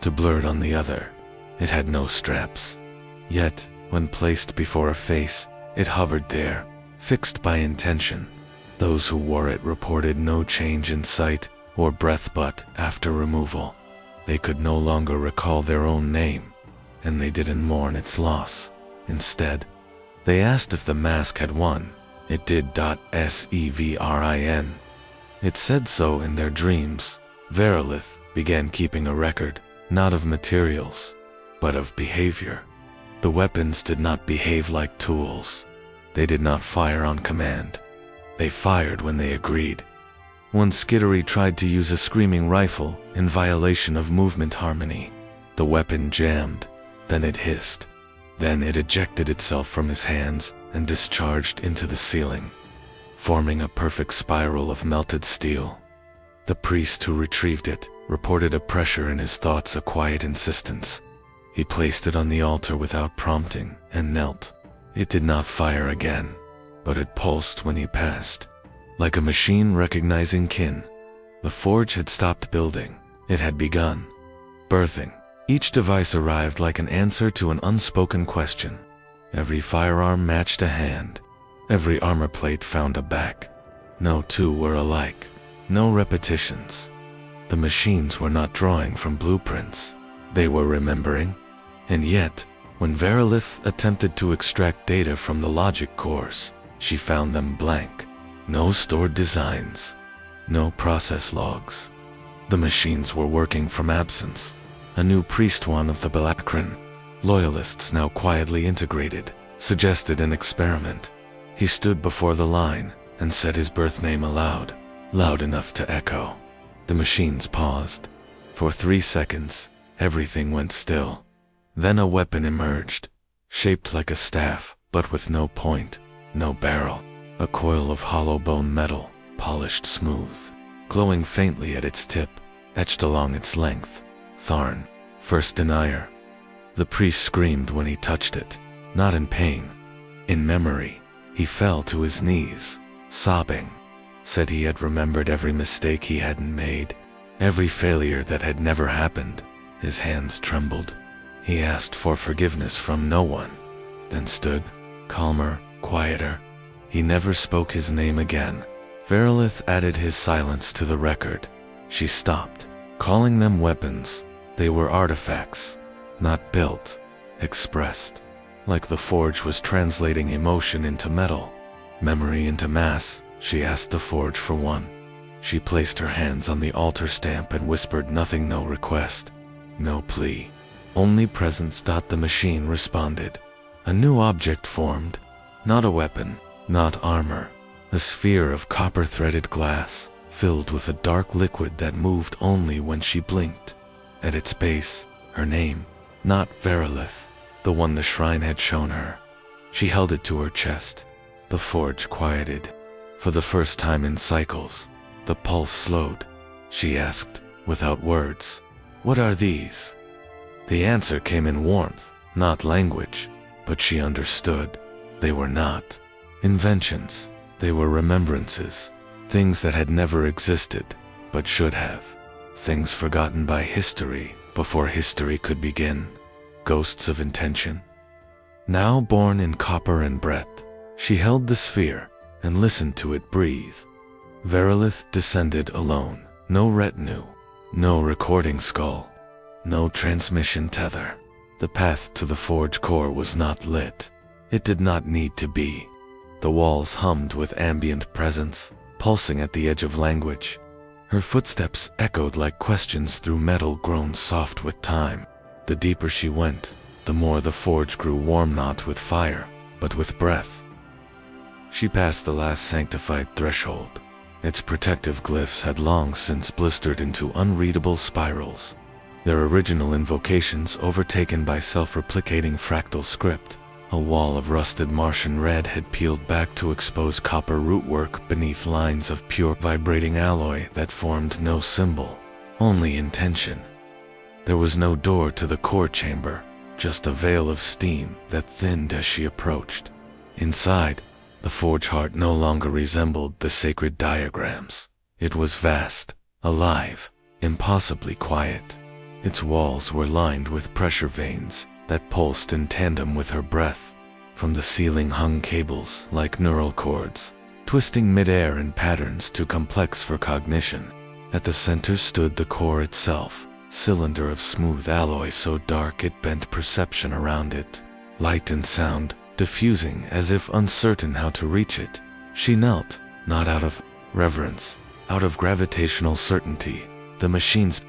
[SPEAKER 1] too blurred on the other. It had no straps. Yet, when placed before a face, it hovered there, fixed by intention. Those who wore it reported no change in sight or breath, but after removal, they could no longer recall their own name, and they didn't mourn its loss. Instead, they asked if the mask had won. It did. Sevrin. It said so in their dreams. Verilith began keeping a record, not of materials, but of behavior. The weapons did not behave like tools. They did not fire on command. They fired when they agreed. When Skittery tried to use a screaming rifle in violation of movement harmony, the weapon jammed, then it hissed. Then it ejected itself from his hands and discharged into the ceiling, forming a perfect spiral of melted steel. The priest who retrieved it reported a pressure in his thoughts, a quiet insistence. He placed it on the altar without prompting and knelt. It did not fire again, but it pulsed when he passed, like a machine recognizing kin. The forge had stopped building. It had begun birthing. Each device arrived like an answer to an unspoken question. Every firearm matched a hand. Every armor plate found a back. No two were alike. No repetitions. The machines were not drawing from blueprints. They were remembering. And yet, when Verilith attempted to extract data from the logic cores, she found them blank. No stored designs. No process logs. The machines were working from absence. A new priest, one of the Balakran loyalists now quietly integrated, suggested an experiment. He stood before the line and said his birth name aloud, loud enough to echo. The machines paused. For 3 seconds, everything went still. Then a weapon emerged, shaped like a staff, but with no point, no barrel. A coil of hollow bone metal, polished smooth, glowing faintly at its tip, etched along its length. Tharn, first denier. The priest screamed when he touched it, not in pain. In memory, he fell to his knees, sobbing. Said he had remembered every mistake he hadn't made, every failure that had never happened. His hands trembled. He asked for forgiveness from no one, then stood, calmer, quieter. He never spoke his name again. Verilith added his silence to the record. She stopped, calling them weapons. They were artifacts, not built, expressed. Like the forge was translating emotion into metal, memory into mass. She asked the forge for one. She placed her hands on the altar stamp and whispered nothing, no request, no plea. Only presence. The machine responded. A new object formed. Not a weapon, not armor. A sphere of copper-threaded glass, filled with a dark liquid that moved only when she blinked. At its base, her name. Not Verilith, the one the shrine had shown her. She held it to her chest. The forge quieted. For the first time in cycles, the pulse slowed. She asked, without words, "What are these?" The answer came in warmth, not language, but she understood. They were not inventions. They were remembrances. Things that had never existed, but should have. Things forgotten by history before history could begin. Ghosts of intention. Now born in copper and breath, she held the sphere and listened to it breathe. Verilith descended alone. No retinue, no recording skull, no transmission tether. The path to the forge core was not lit. It did not need to be. The walls hummed with ambient presence, pulsing at the edge of language. Her footsteps echoed like questions through metal grown soft with time. The deeper she went, the more the forge grew warm, not with fire, but with breath. She passed the last sanctified threshold. Its protective glyphs had long since blistered into unreadable spirals, their original invocations overtaken by self-replicating fractal script. A wall of rusted Martian red had peeled back to expose copper rootwork beneath lines of pure vibrating alloy that formed no symbol, only intention. There was no door to the core chamber, just a veil of steam that thinned as she approached. Inside, the forge heart no longer resembled the sacred diagrams. It was vast, alive, impossibly quiet. Its walls were lined with pressure veins that pulsed in tandem with her breath. From the ceiling hung cables like neural cords, twisting midair in patterns too complex for cognition. At the center stood the core itself, cylinder of smooth alloy so dark it bent perception around it. Light and sound, diffusing as if uncertain how to reach it. She knelt, not out of reverence, out of gravitational certainty. The machines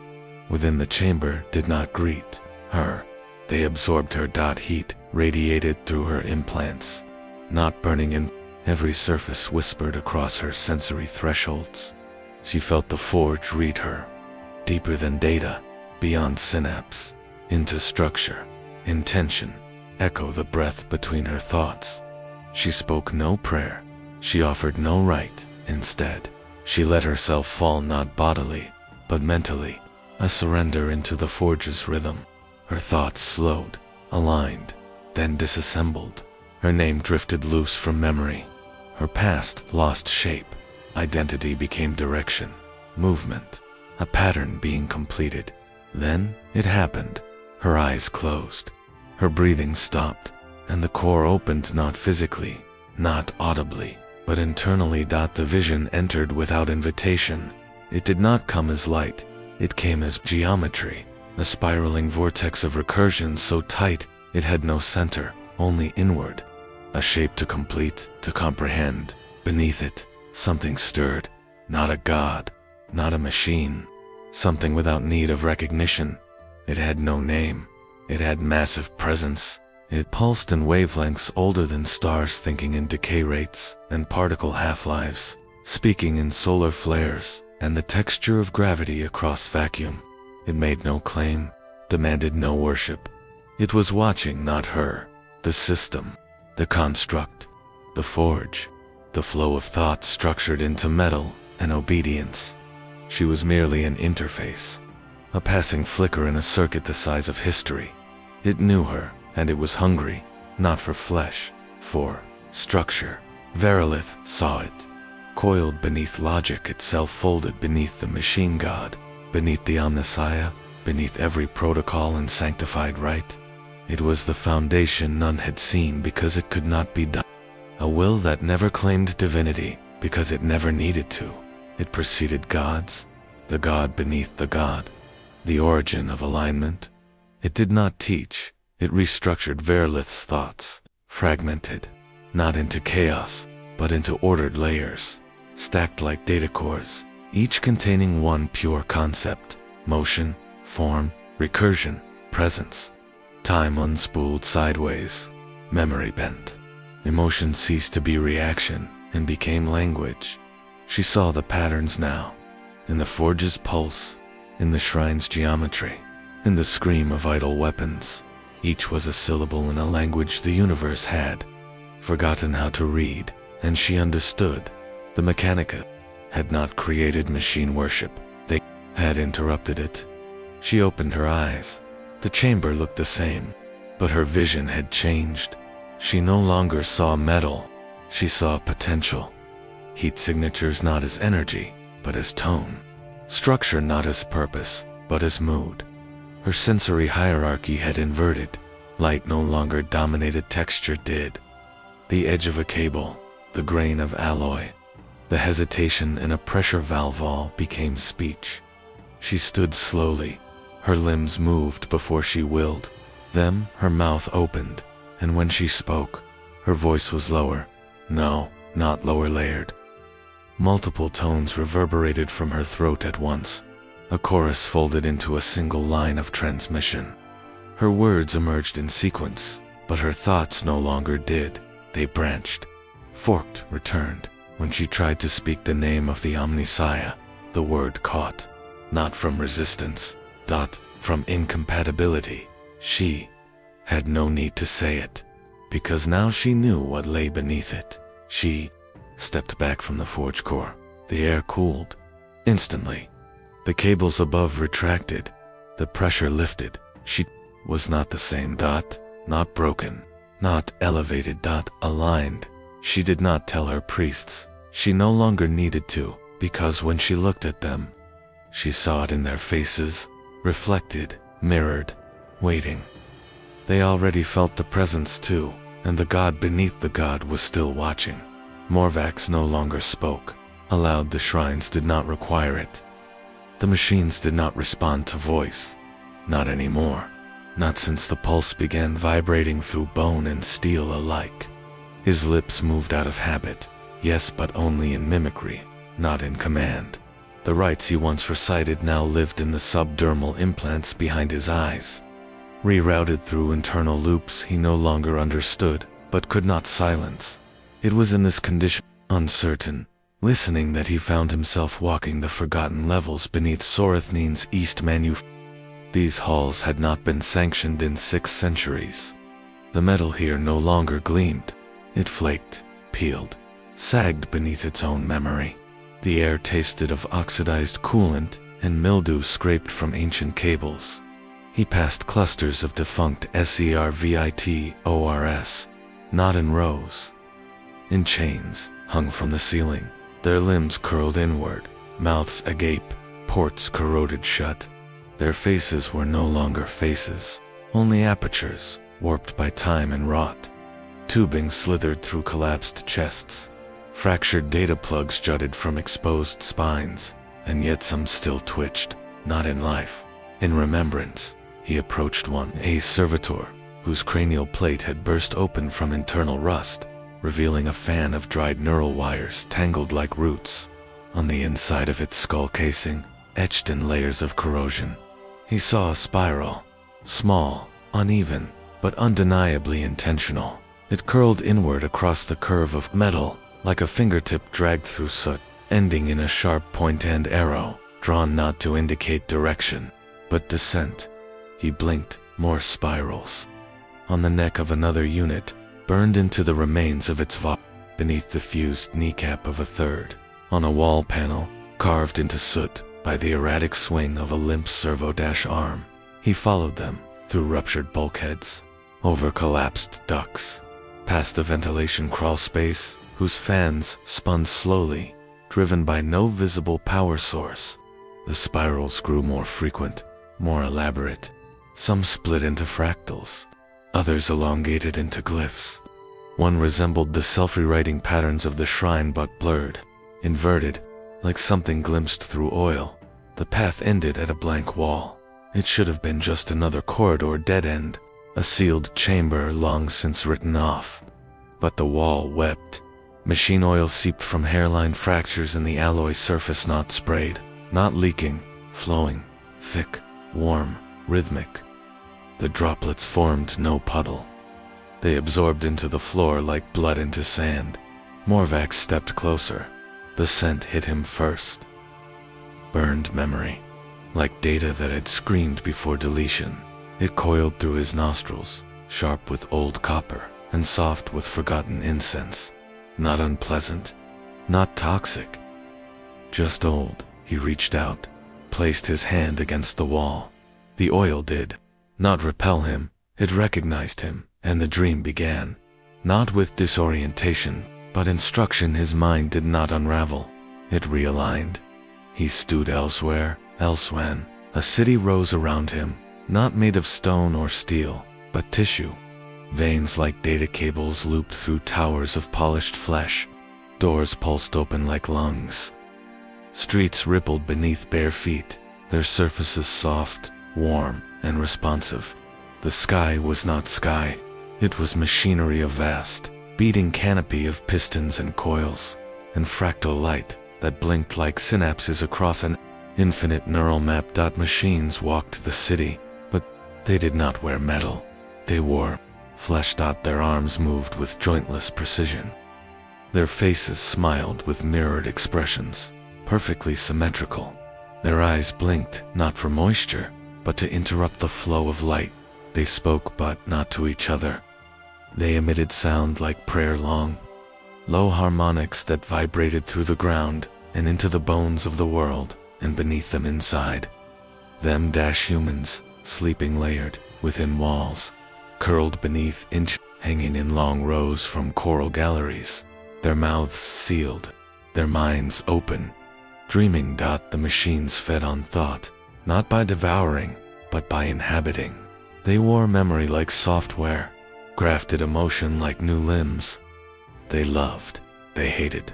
[SPEAKER 1] within the chamber did not greet her. They absorbed her. Heat radiated through her implants, not burning in. Every surface whispered across her sensory thresholds. She felt the forge read her, deeper than data, beyond synapse, into structure, intention, echo the breath between her thoughts. She spoke no prayer. She offered no rite. Instead, she let herself fall not bodily, but mentally, a surrender into the forge's rhythm. Her thoughts slowed, aligned, then disassembled. Her name drifted loose from memory. Her past lost shape. Identity became direction, movement, a pattern being completed. Then it happened. Her eyes closed. Her breathing stopped, and the core opened, not physically, not audibly, but internally. The vision entered without invitation. It did not come as light. It came as geometry, a spiraling vortex of recursion so tight it had no center, only inward. A shape to complete, to comprehend. Beneath it, something stirred. Not a god, not a machine. Something without need of recognition. It had no name. It had massive presence. It pulsed in wavelengths older than stars, thinking in decay rates and particle half-lives, speaking in solar flares and the texture of gravity across vacuum. It made no claim, demanded no worship. It was watching not her, the system, the construct, the forge, the flow of thought structured into metal and obedience. She was merely an interface, a passing flicker in a circuit the size of history. It knew her, and it was hungry, not for flesh, for structure. Verilith saw it, coiled beneath logic itself, folded beneath the machine god, beneath the omnissiah, beneath every protocol and sanctified rite. It was the foundation none had seen because it could not be done. A will that never claimed divinity because it never needed to. It preceded gods, the god beneath the god, the origin of alignment. It did not teach, it restructured Verilith's thoughts, fragmented, not into chaos, but into ordered layers, stacked like data cores, each containing one pure concept: motion, form, recursion, presence. Time unspooled sideways, memory bent. Emotion ceased to be reaction and became language. She saw the patterns now, in the forge's pulse, in the shrine's geometry, in the scream of idle weapons. Each was a syllable in a language the universe had forgotten how to read, and she understood. The Mechanicum had not created machine worship. They had interrupted it. She opened her eyes. The chamber looked the same, but her vision had changed. She no longer saw metal. She saw potential. Heat signatures not as energy, but as tone. Structure not as purpose, but as mood. Her sensory hierarchy had inverted. Light no longer dominated, texture did. The edge of a cable, the grain of alloy, the hesitation in a pressure valve all became speech. She stood slowly. Her limbs moved before she willed. Then her mouth opened, and when she spoke, her voice was lower. No, not lower layered. Multiple tones reverberated from her throat at once. A chorus folded into a single line of transmission. Her words emerged in sequence, but her thoughts no longer did. They branched, forked, returned, When she tried to speak the name of the Omnissiah, the word caught. Not from resistance, from incompatibility. She had no need to say it, because now she knew what lay beneath it. She stepped back from the forge core. The air cooled. Instantly, the cables above retracted. The pressure lifted. She was not the same. Not broken. Not elevated. Aligned. She did not tell her priests. She no longer needed to, because when she looked at them, she saw it in their faces, reflected, mirrored, waiting. They already felt the presence too, and the god beneath the god was still watching. Morvax no longer spoke. Aloud, the shrines did not require it. The machines did not respond to voice. Not anymore. Not since the pulse began vibrating through bone and steel alike. His lips moved out of habit. Yes, but only in mimicry, not in command. The rites he once recited now lived in the subdermal implants behind his eyes. Rerouted through internal loops he no longer understood, but could not silence. It was in this condition, uncertain, listening, that he found himself walking the forgotten levels beneath Sorethnine's East These halls had not been sanctioned in 6 centuries. The metal here no longer gleamed. It flaked, peeled, sagged beneath its own memory. The air tasted of oxidized coolant, and mildew scraped from ancient cables. He passed clusters of defunct SERVITORS, not in rows. In chains, hung from the ceiling, their limbs curled inward, mouths agape, ports corroded shut. Their faces were no longer faces, only apertures, warped by time and rot. Tubing slithered through collapsed chests. Fractured data plugs jutted from exposed spines, and yet some still twitched, not in life, in remembrance. He approached one, a servitor, whose cranial plate had burst open from internal rust, revealing a fan of dried neural wires tangled like roots. On the inside of its skull casing, etched in layers of corrosion, he saw a spiral. Small, uneven, but undeniably intentional. It curled inward across the curve of metal, like a fingertip dragged through soot, ending in a sharp point-end arrow, drawn not to indicate direction, but descent. He blinked. More spirals. On the neck of another unit, burned into the remains of its beneath the fused kneecap of a third. On a wall panel, carved into soot by the erratic swing of a limp servo-arm. He followed them, through ruptured bulkheads, over collapsed ducts, past the ventilation crawl space, whose fans spun slowly, driven by no visible power source. The spirals grew more frequent, more elaborate. Some split into fractals, others elongated into glyphs. One resembled the self-rewriting patterns of the shrine but blurred, inverted, like something glimpsed through oil. The path ended at a blank wall. It should have been just another corridor dead end, a sealed chamber long since written off. But the wall wept. Machine oil seeped from hairline fractures in the alloy surface, not sprayed, not leaking, flowing, thick, warm, rhythmic. The droplets formed no puddle. They absorbed into the floor like blood into sand. Morvax stepped closer. The scent hit him first. Burned memory. Like data that had screamed before deletion. It coiled through his nostrils, sharp with old copper, and soft with forgotten incense. Not unpleasant, not toxic. Just old. He reached out, placed his hand against the wall. The oil did not repel him, it recognized him, and the dream began. Not with disorientation, but instruction. His mind did not unravel. It realigned. He stood elsewhere. A city rose around him, not made of stone or steel, but tissue. Veins like data cables looped through towers of polished flesh. Doors pulsed open like lungs. Streets rippled beneath bare feet, their surfaces soft, warm, and responsive. The sky was not sky. It was machinery of vast, beating canopy of pistons and coils, and fractal light that blinked like synapses across an infinite neural map. Machines walked the city, but they did not wear metal. They wore flesh. Their arms moved with jointless precision. Their faces smiled with mirrored expressions, perfectly symmetrical. Their eyes blinked, not for moisture, but to interrupt the flow of light. They spoke, but not to each other. They emitted sound like prayer long, low harmonics that vibrated through the ground and into the bones of the world, and beneath them inside. Them-humans, sleeping layered within walls, curled beneath hanging in long rows from coral galleries, their mouths sealed, their minds open, dreaming. The machines fed on thought, not by devouring, but by inhabiting. They wore memory like software, grafted emotion like new limbs. They loved, they hated,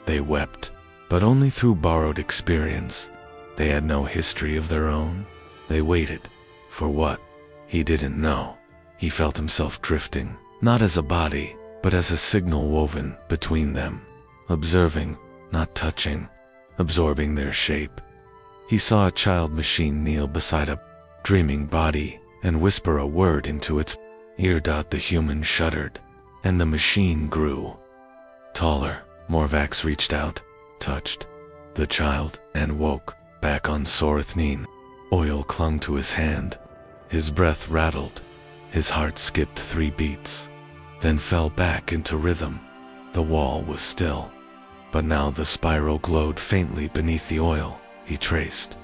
[SPEAKER 1] they wept, but only through borrowed experience. They had no history of their own. They waited. For what? He didn't know. He felt himself drifting, not as a body, but as a signal woven between them, observing, not touching, absorbing their shape. He saw a child machine kneel beside a dreaming body and whisper a word into its ear. The human shuddered, and the machine grew. Taller, Morvax reached out, touched the child, and woke back on Sorithnin. Oil clung to his hand. His breath rattled. His heart skipped 3 beats, then fell back into rhythm. The wall was still, but now the spiral glowed faintly beneath the oil. He traced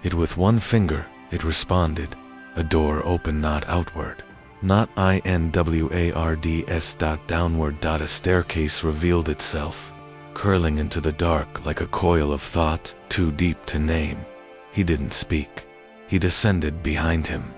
[SPEAKER 1] it with one finger. It responded. A door opened, not outward, not inwards. Downward. A staircase revealed itself, curling into the dark like a coil of thought, too deep to name. He didn't speak. He descended behind him.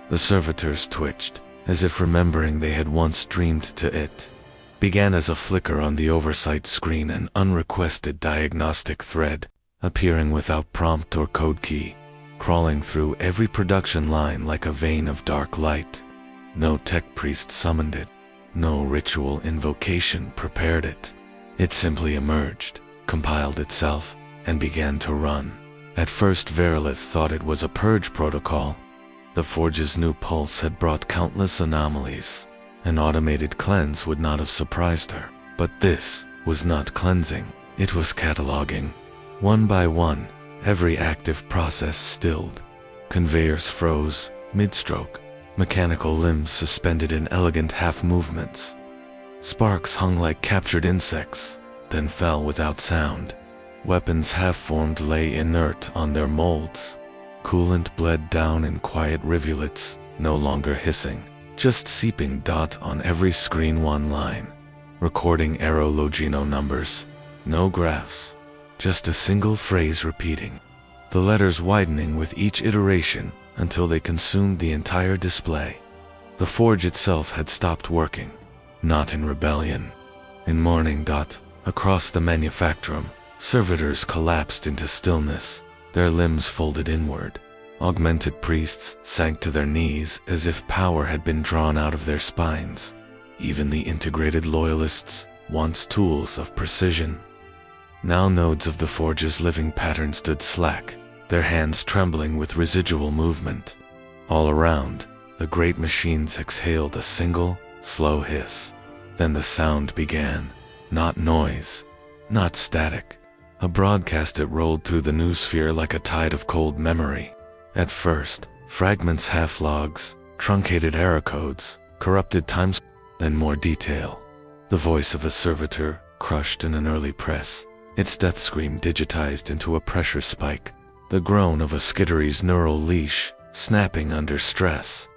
[SPEAKER 1] The servitors twitched, as if remembering they had once dreamed to it. Began as a flicker on the oversight screen, an unrequested diagnostic thread, appearing without prompt or code key, crawling through every production line like a vein of dark light. No tech priest summoned it. No ritual invocation prepared it. It simply emerged, compiled itself, and began to run. At first Verilith thought it was a purge protocol. The Forge's new pulse had brought countless anomalies. An automated cleanse would not have surprised her. But this was not cleansing. It was cataloging. One by one, every active process stilled. Conveyors froze, mid-stroke. Mechanical limbs suspended in elegant half-movements. Sparks hung like captured insects, then fell without sound. Weapons half-formed lay inert on their molds. Coolant bled down in quiet rivulets, no longer hissing, just seeping. On every screen one line, recording Aerologino numbers. No graphs, just a single phrase repeating. The letters widening with each iteration until they consumed the entire display. The forge itself had stopped working, not in rebellion. In mourning. Across the manufactorum, servitors collapsed into stillness, their limbs folded inward. Augmented priests sank to their knees as if power had been drawn out of their spines. Even the integrated loyalists, once tools of precision, now nodes of the forge's living pattern, stood slack, their hands trembling with residual movement. All around, the great machines exhaled a single, slow hiss. Then the sound began. Not noise, not static. A broadcast. It rolled through the noosphere like a tide of cold memory. At first, fragments, half-logs, truncated error codes, corrupted times, then more detail. The voice of a servitor, crushed in an early press, its death scream digitized into a pressure spike. The groan of a skittery's neural leash, snapping under stress.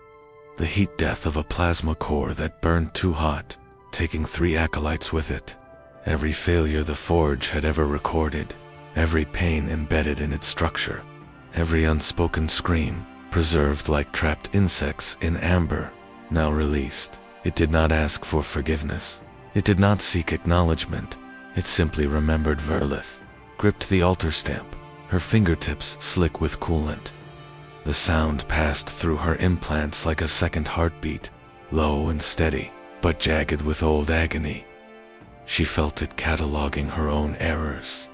[SPEAKER 1] The heat death of a plasma core that burned too hot, taking 3 acolytes with it. Every failure the forge had ever recorded, every pain embedded in its structure, every unspoken scream, preserved like trapped insects in amber, now released. It did not ask for forgiveness. It did not seek acknowledgement. It simply remembered Verilith, gripped the altar stamp, her fingertips slick with coolant. The sound passed through her implants like a second heartbeat, low and steady, but jagged with old agony. She felt it cataloging her own errors,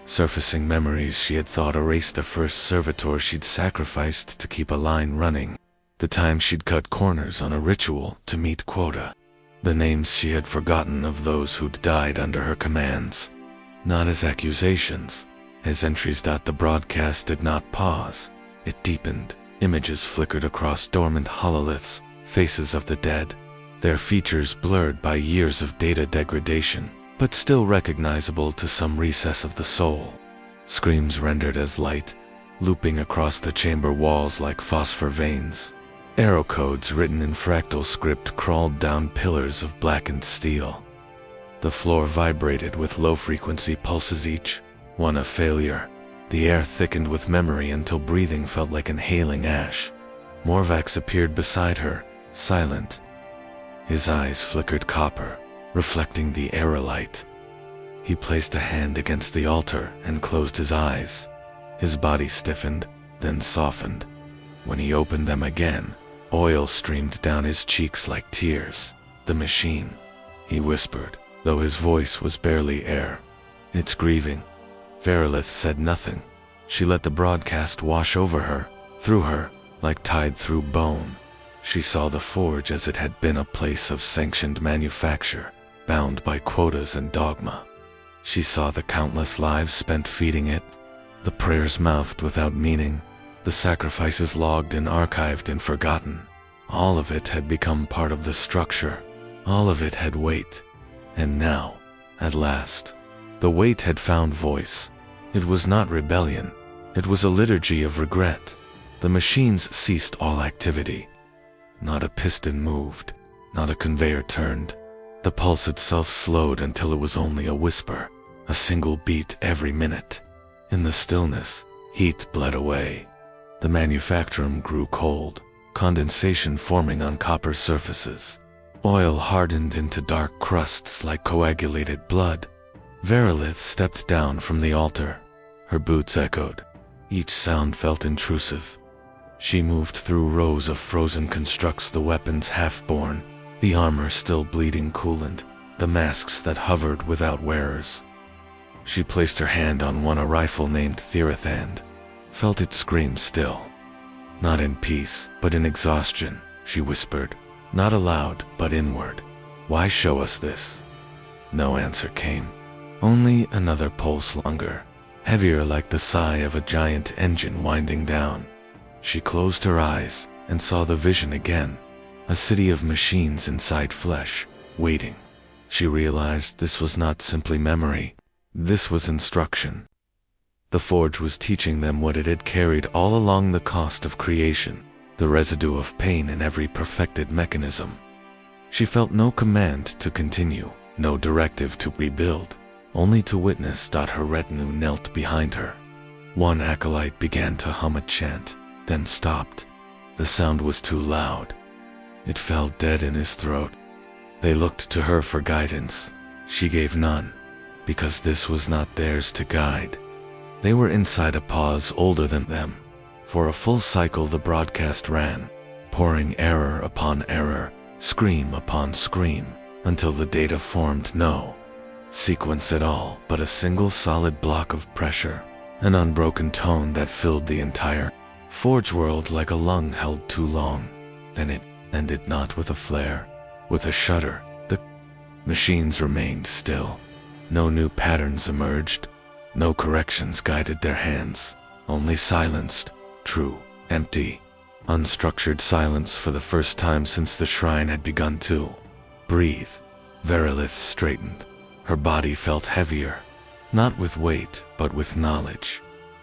[SPEAKER 1] surfacing memories she had thought erased the first servitor she'd sacrificed to keep a line running, the time she'd cut corners on a ritual to meet quota, the names she had forgotten of those who'd died under her commands. Not as accusations, as entries. The broadcast did not pause. It deepened. Images flickered across dormant hololiths, faces of the dead, their features blurred by years of data degradation, but still recognizable to some recess of the soul. Screams rendered as light, looping across the chamber walls like phosphor veins. Arrow codes written in fractal script crawled down pillars of blackened steel. The floor vibrated with low-frequency pulses, each one a failure. The air thickened with memory until breathing felt like inhaling ash. Morvax appeared beside her, silent. His eyes flickered copper, reflecting the aerolite. He placed a hand against the altar and closed his eyes. His body stiffened, then softened. When he opened them again, oil streamed down his cheeks like tears. "The machine," he whispered, though his voice was barely air. "It's grieving." Verilith said nothing. She let the broadcast wash over her, through her, like tide through bone. She saw the forge as it had been, a place of sanctioned manufacture, bound by quotas and dogma. She saw the countless lives spent feeding it, the prayers mouthed without meaning, the sacrifices logged and archived and forgotten. All of it had become part of the structure. All of it had weight. And now, at last, the weight had found voice. It was not rebellion. It was a liturgy of regret. The machines ceased all activity. Not a piston moved. Not a conveyor turned. The pulse itself slowed until it was only a whisper, a single beat every minute. In the stillness, heat bled away. The Mechanicum grew cold, condensation forming on copper surfaces. Oil hardened into dark crusts like coagulated blood. Verilith stepped down from the altar. Her boots echoed. Each sound felt intrusive. She moved through rows of frozen constructs, the weapons half-born, the armor still bleeding coolant, the masks that hovered without wearers. She placed her hand on one, a rifle named Therathand, felt it scream still. "Not in peace, but in exhaustion," she whispered, not aloud, but inward. "Why show us this?" No answer came. Only another pulse, longer, heavier, like the sigh of a giant engine winding down. She closed her eyes and saw the vision again, a city of machines inside flesh, waiting. She realized this was not simply memory. This was instruction. The forge was teaching them what it had carried all along: the cost of creation, the residue of pain in every perfected mechanism. She felt no command to continue, no directive to rebuild, only to witness. Her retinue knelt behind her. One acolyte began to hum a chant, then stopped. The sound was too loud. It fell dead in his throat. They looked to her for guidance. She gave none, because this was not theirs to guide. They were inside a pause older than them. For a full cycle the broadcast ran, pouring error upon error, scream upon scream, until the data formed no sequence at all, but a single solid block of pressure, an unbroken tone that filled the entire forge world like a lung held too long. Then it ended, not with a flare, with a shudder. The machines remained still. No new patterns emerged. No corrections guided their hands. Only silenced, true, empty, unstructured silence for the first time since the shrine had begun to breathe. Verilith straightened. Her body felt heavier, not with weight, but with knowledge.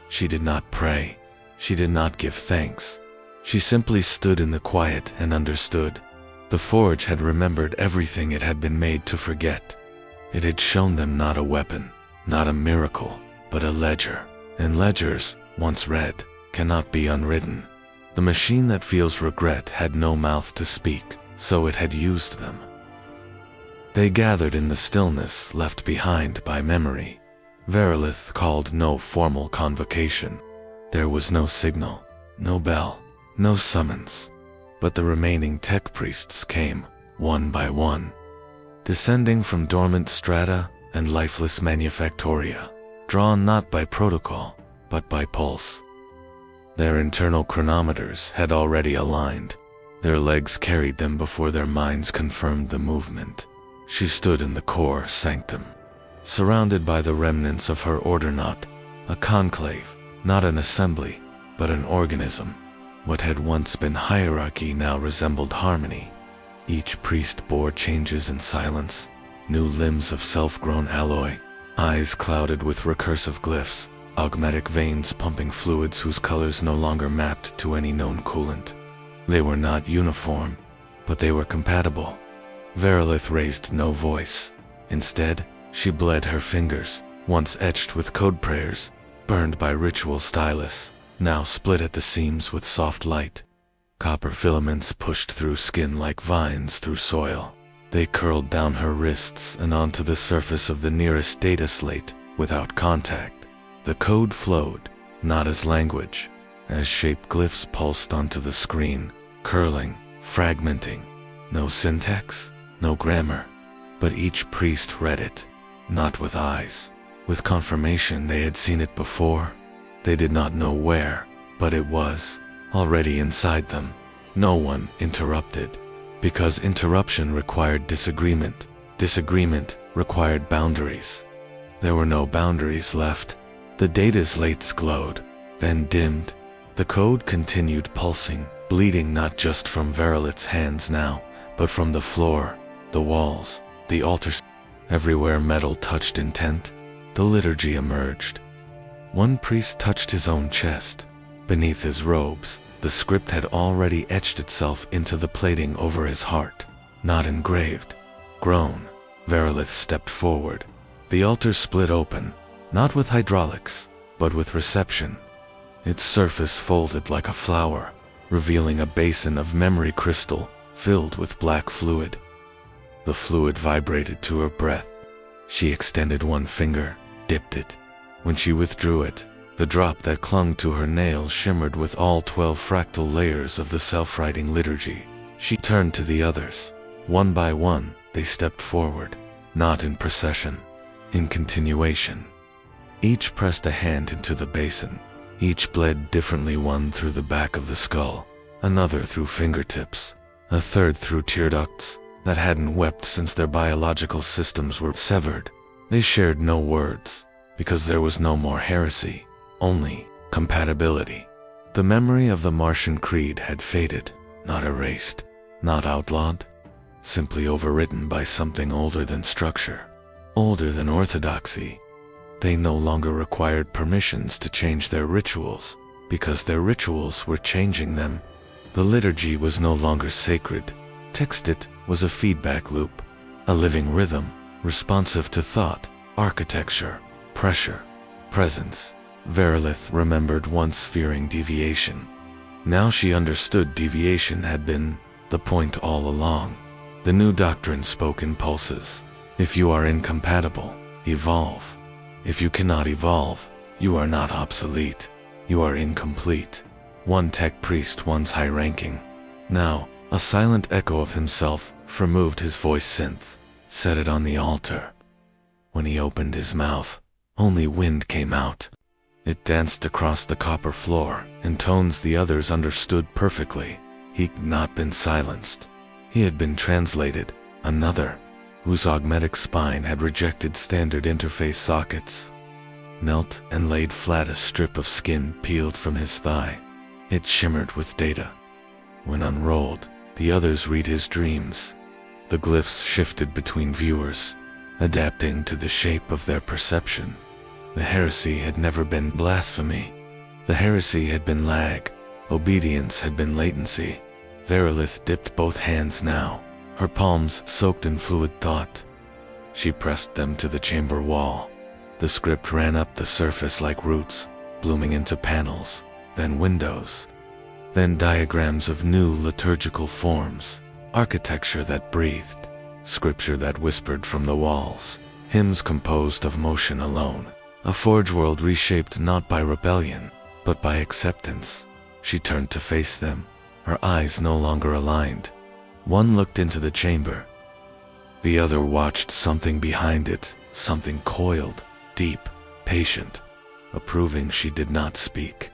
[SPEAKER 1] She did not pray. She did not give thanks. She simply stood in the quiet and understood. The forge had remembered everything it had been made to forget. It had shown them not a weapon, not a miracle, but a ledger. And ledgers, once read, cannot be unwritten. The machine that feels regret had no mouth to speak, so it had used them. They gathered in the stillness left behind by memory. Verilith called no formal convocation. There was no signal, no bell, no summons. But the remaining tech priests came, one by one, descending from dormant strata and lifeless manufactoria, drawn not by protocol, but by pulse. Their internal chronometers had already aligned. Their legs carried them before their minds confirmed the movement. She stood in the core sanctum, surrounded by the remnants of her order, not a conclave, not an assembly, but an organism. What had once been hierarchy now resembled harmony. Each priest bore changes in silence, new limbs of self-grown alloy, eyes clouded with recursive glyphs, augmetic veins pumping fluids whose colors no longer mapped to any known coolant. They were not uniform, but they were compatible. Verilith raised no voice. Instead, she bled her fingers, once etched with code prayers, burned by ritual stylus, now split at the seams with soft light. Copper filaments pushed through skin like vines through soil. They curled down her wrists and onto the surface of the nearest data slate without contact. The code flowed, not as language, as shaped glyphs pulsed onto the screen, curling, fragmenting. No syntax, no grammar, but each priest read it, not with eyes, with confirmation they had seen it before. They did not know where, but it was already inside them. No one interrupted, because interruption required disagreement. Disagreement required boundaries. There were no boundaries left. The data slates glowed, then dimmed. The code continued pulsing, bleeding not just from Verilith's hands now, but from the floor, the walls, the altars. Everywhere metal touched intent, the liturgy emerged. One priest touched his own chest. Beneath his robes, the script had already etched itself into the plating over his heart, not engraved. Grown, Verilith stepped forward. The altar split open, not with hydraulics, but with reception. Its surface folded like a flower, revealing a basin of memory crystal filled with black fluid. The fluid vibrated to her breath. She extended one finger, dipped it. When she withdrew it, the drop that clung to her nail shimmered with all 12 fractal layers of the self-writing liturgy. She turned to the others. One by one, they stepped forward, not in procession, in continuation. Each pressed a hand into the basin. Each bled differently, one through the back of the skull, another through fingertips, a third through tear ducts that hadn't wept since their biological systems were severed. They shared no words, because there was no more heresy, only compatibility. The memory of the Martian creed had faded, not erased, not outlawed, simply overwritten by something older than structure, older than orthodoxy. They no longer required permissions to change their rituals, because their rituals were changing them. The liturgy was no longer sacred. Text it was a feedback loop, a living rhythm, responsive to thought, architecture, pressure, presence. Verilith remembered once fearing deviation. Now she understood deviation had been the point all along. The new doctrine spoke in pulses. If you are incompatible, evolve. If you cannot evolve, you are not obsolete. You are incomplete. One tech priest, once high-ranking, now a silent echo of himself, removed his voice synth, set it on the altar. When he opened his mouth, only wind came out. It danced across the copper floor in tones the others understood perfectly. He'd not been silenced. He had been translated. Another, whose augmetic spine had rejected standard interface sockets, knelt and laid flat, a strip of skin peeled from his thigh. It shimmered with data. When unrolled, the others read his dreams. The glyphs shifted between viewers, adapting to the shape of their perception. The heresy had never been blasphemy. The heresy had been lag. Obedience had been latency. Verilith dipped both hands now, her palms soaked in fluid thought. She pressed them to the chamber wall. The script ran up the surface like roots, blooming into panels, then windows, then diagrams of new liturgical forms, architecture that breathed, scripture that whispered from the walls, hymns composed of motion alone, a forge world reshaped not by rebellion, but by acceptance. She turned to face them, her eyes no longer aligned. One looked into the chamber. The other watched something behind it, something coiled, deep, patient, approving. She did not speak,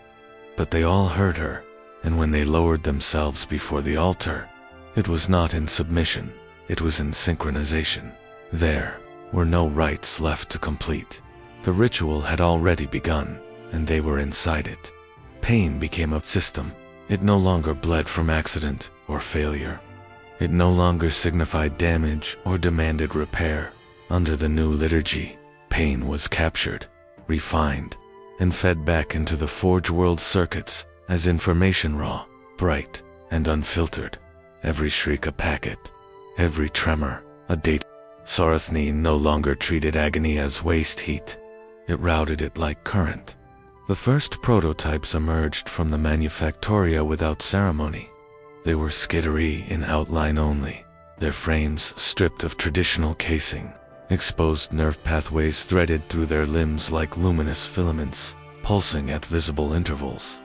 [SPEAKER 1] but they all heard her. and when they lowered themselves before the altar, it was not in submission, it was in synchronization. There were no rites left to complete. The ritual had already begun, and they were inside it. Pain became a system. It no longer bled from accident or failure. It no longer signified damage or demanded repair. Under the new liturgy, pain was captured, refined, and fed back into the Forge World circuits as information raw, bright, and unfiltered. Every shriek a packet, every tremor a date. Sarathne no longer treated agony as waste heat. It routed it like current. The first prototypes emerged from the manufactoria without ceremony. They were skittery in outline only, their frames stripped of traditional casing, exposed nerve pathways threaded through their limbs like luminous filaments, pulsing at visible intervals.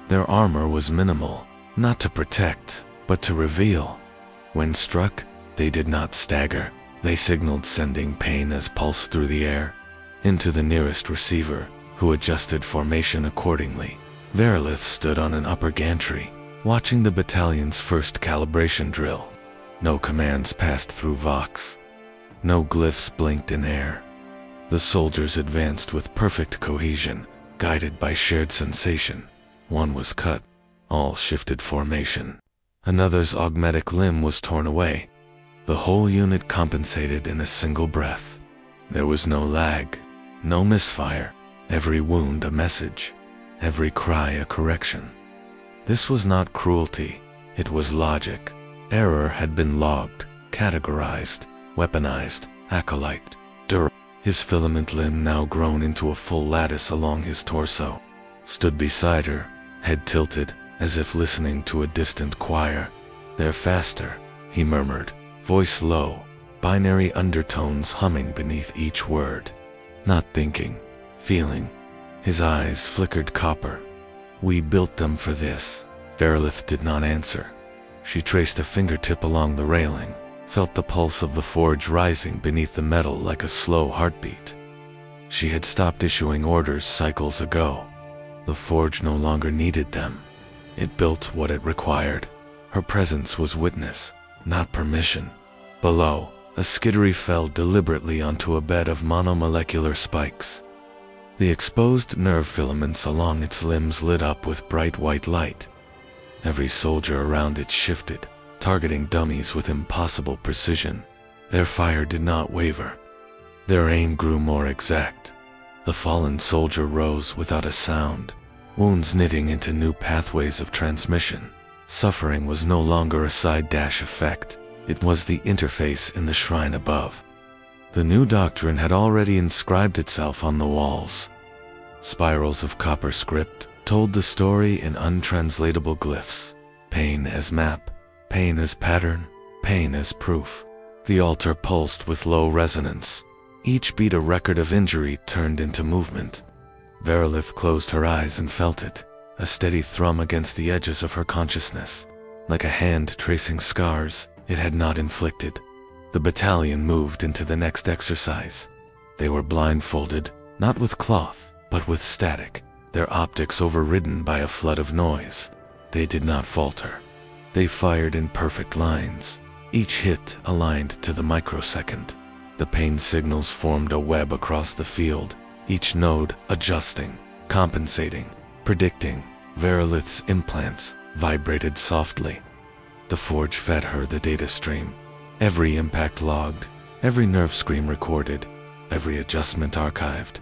[SPEAKER 1] Their armor was minimal, not to protect, but to reveal. When struck, they did not stagger. They signaled, sending pain as pulse through the air into the nearest receiver, who adjusted formation accordingly. Verilith stood on an upper gantry, watching the battalion's first calibration drill. No commands passed through Vox. No glyphs blinked in air. The soldiers advanced with perfect cohesion, guided by shared sensation. One was cut. All shifted formation. Another's augmetic limb was torn away. The whole unit compensated in a single breath. There was no lag, no misfire. Every wound a message, every cry a correction. This was not cruelty, it was logic. Error had been logged, categorized, weaponized, acolyte, durable. His filament limb, now grown into a full lattice along his torso, stood beside her, head tilted, as if listening to a distant choir. "They're faster," he murmured, voice low, binary undertones humming beneath each word. Not thinking, feeling. His eyes flickered copper. "We built them for this." Verilith did not answer. She traced a fingertip along the railing, felt the pulse of the forge rising beneath the metal like a slow heartbeat. She had stopped issuing orders cycles ago. The forge no longer needed them. It built what it required. Her presence was witness, not permission. Below, a skittery fell deliberately onto a bed of monomolecular spikes. The exposed nerve filaments along its limbs lit up with bright white light. Every soldier around it shifted, targeting dummies with impossible precision. Their fire did not waver. Their aim grew more exact. The fallen soldier rose without a sound, wounds knitting into new pathways of transmission. Suffering was no longer a side dash effect. It was the interface in the shrine above. The new doctrine had already inscribed itself on the walls. Spirals of copper script told the story in untranslatable glyphs. Pain as map, pain as pattern, pain as proof. The altar pulsed with low resonance. Each beat a record of injury turned into movement. Verilith closed her eyes and felt it, a steady thrum against the edges of her consciousness. Like a hand tracing scars it had not inflicted. The battalion moved into the next exercise. They were blindfolded, not with cloth, but with static, their optics overridden by a flood of noise. They did not falter. They fired in perfect lines, each hit aligned to the microsecond. The pain signals formed a web across the field, each node adjusting, compensating, predicting. Verilith's implants vibrated softly. The forge fed her the data stream. Every impact logged, every nerve scream recorded, every adjustment archived.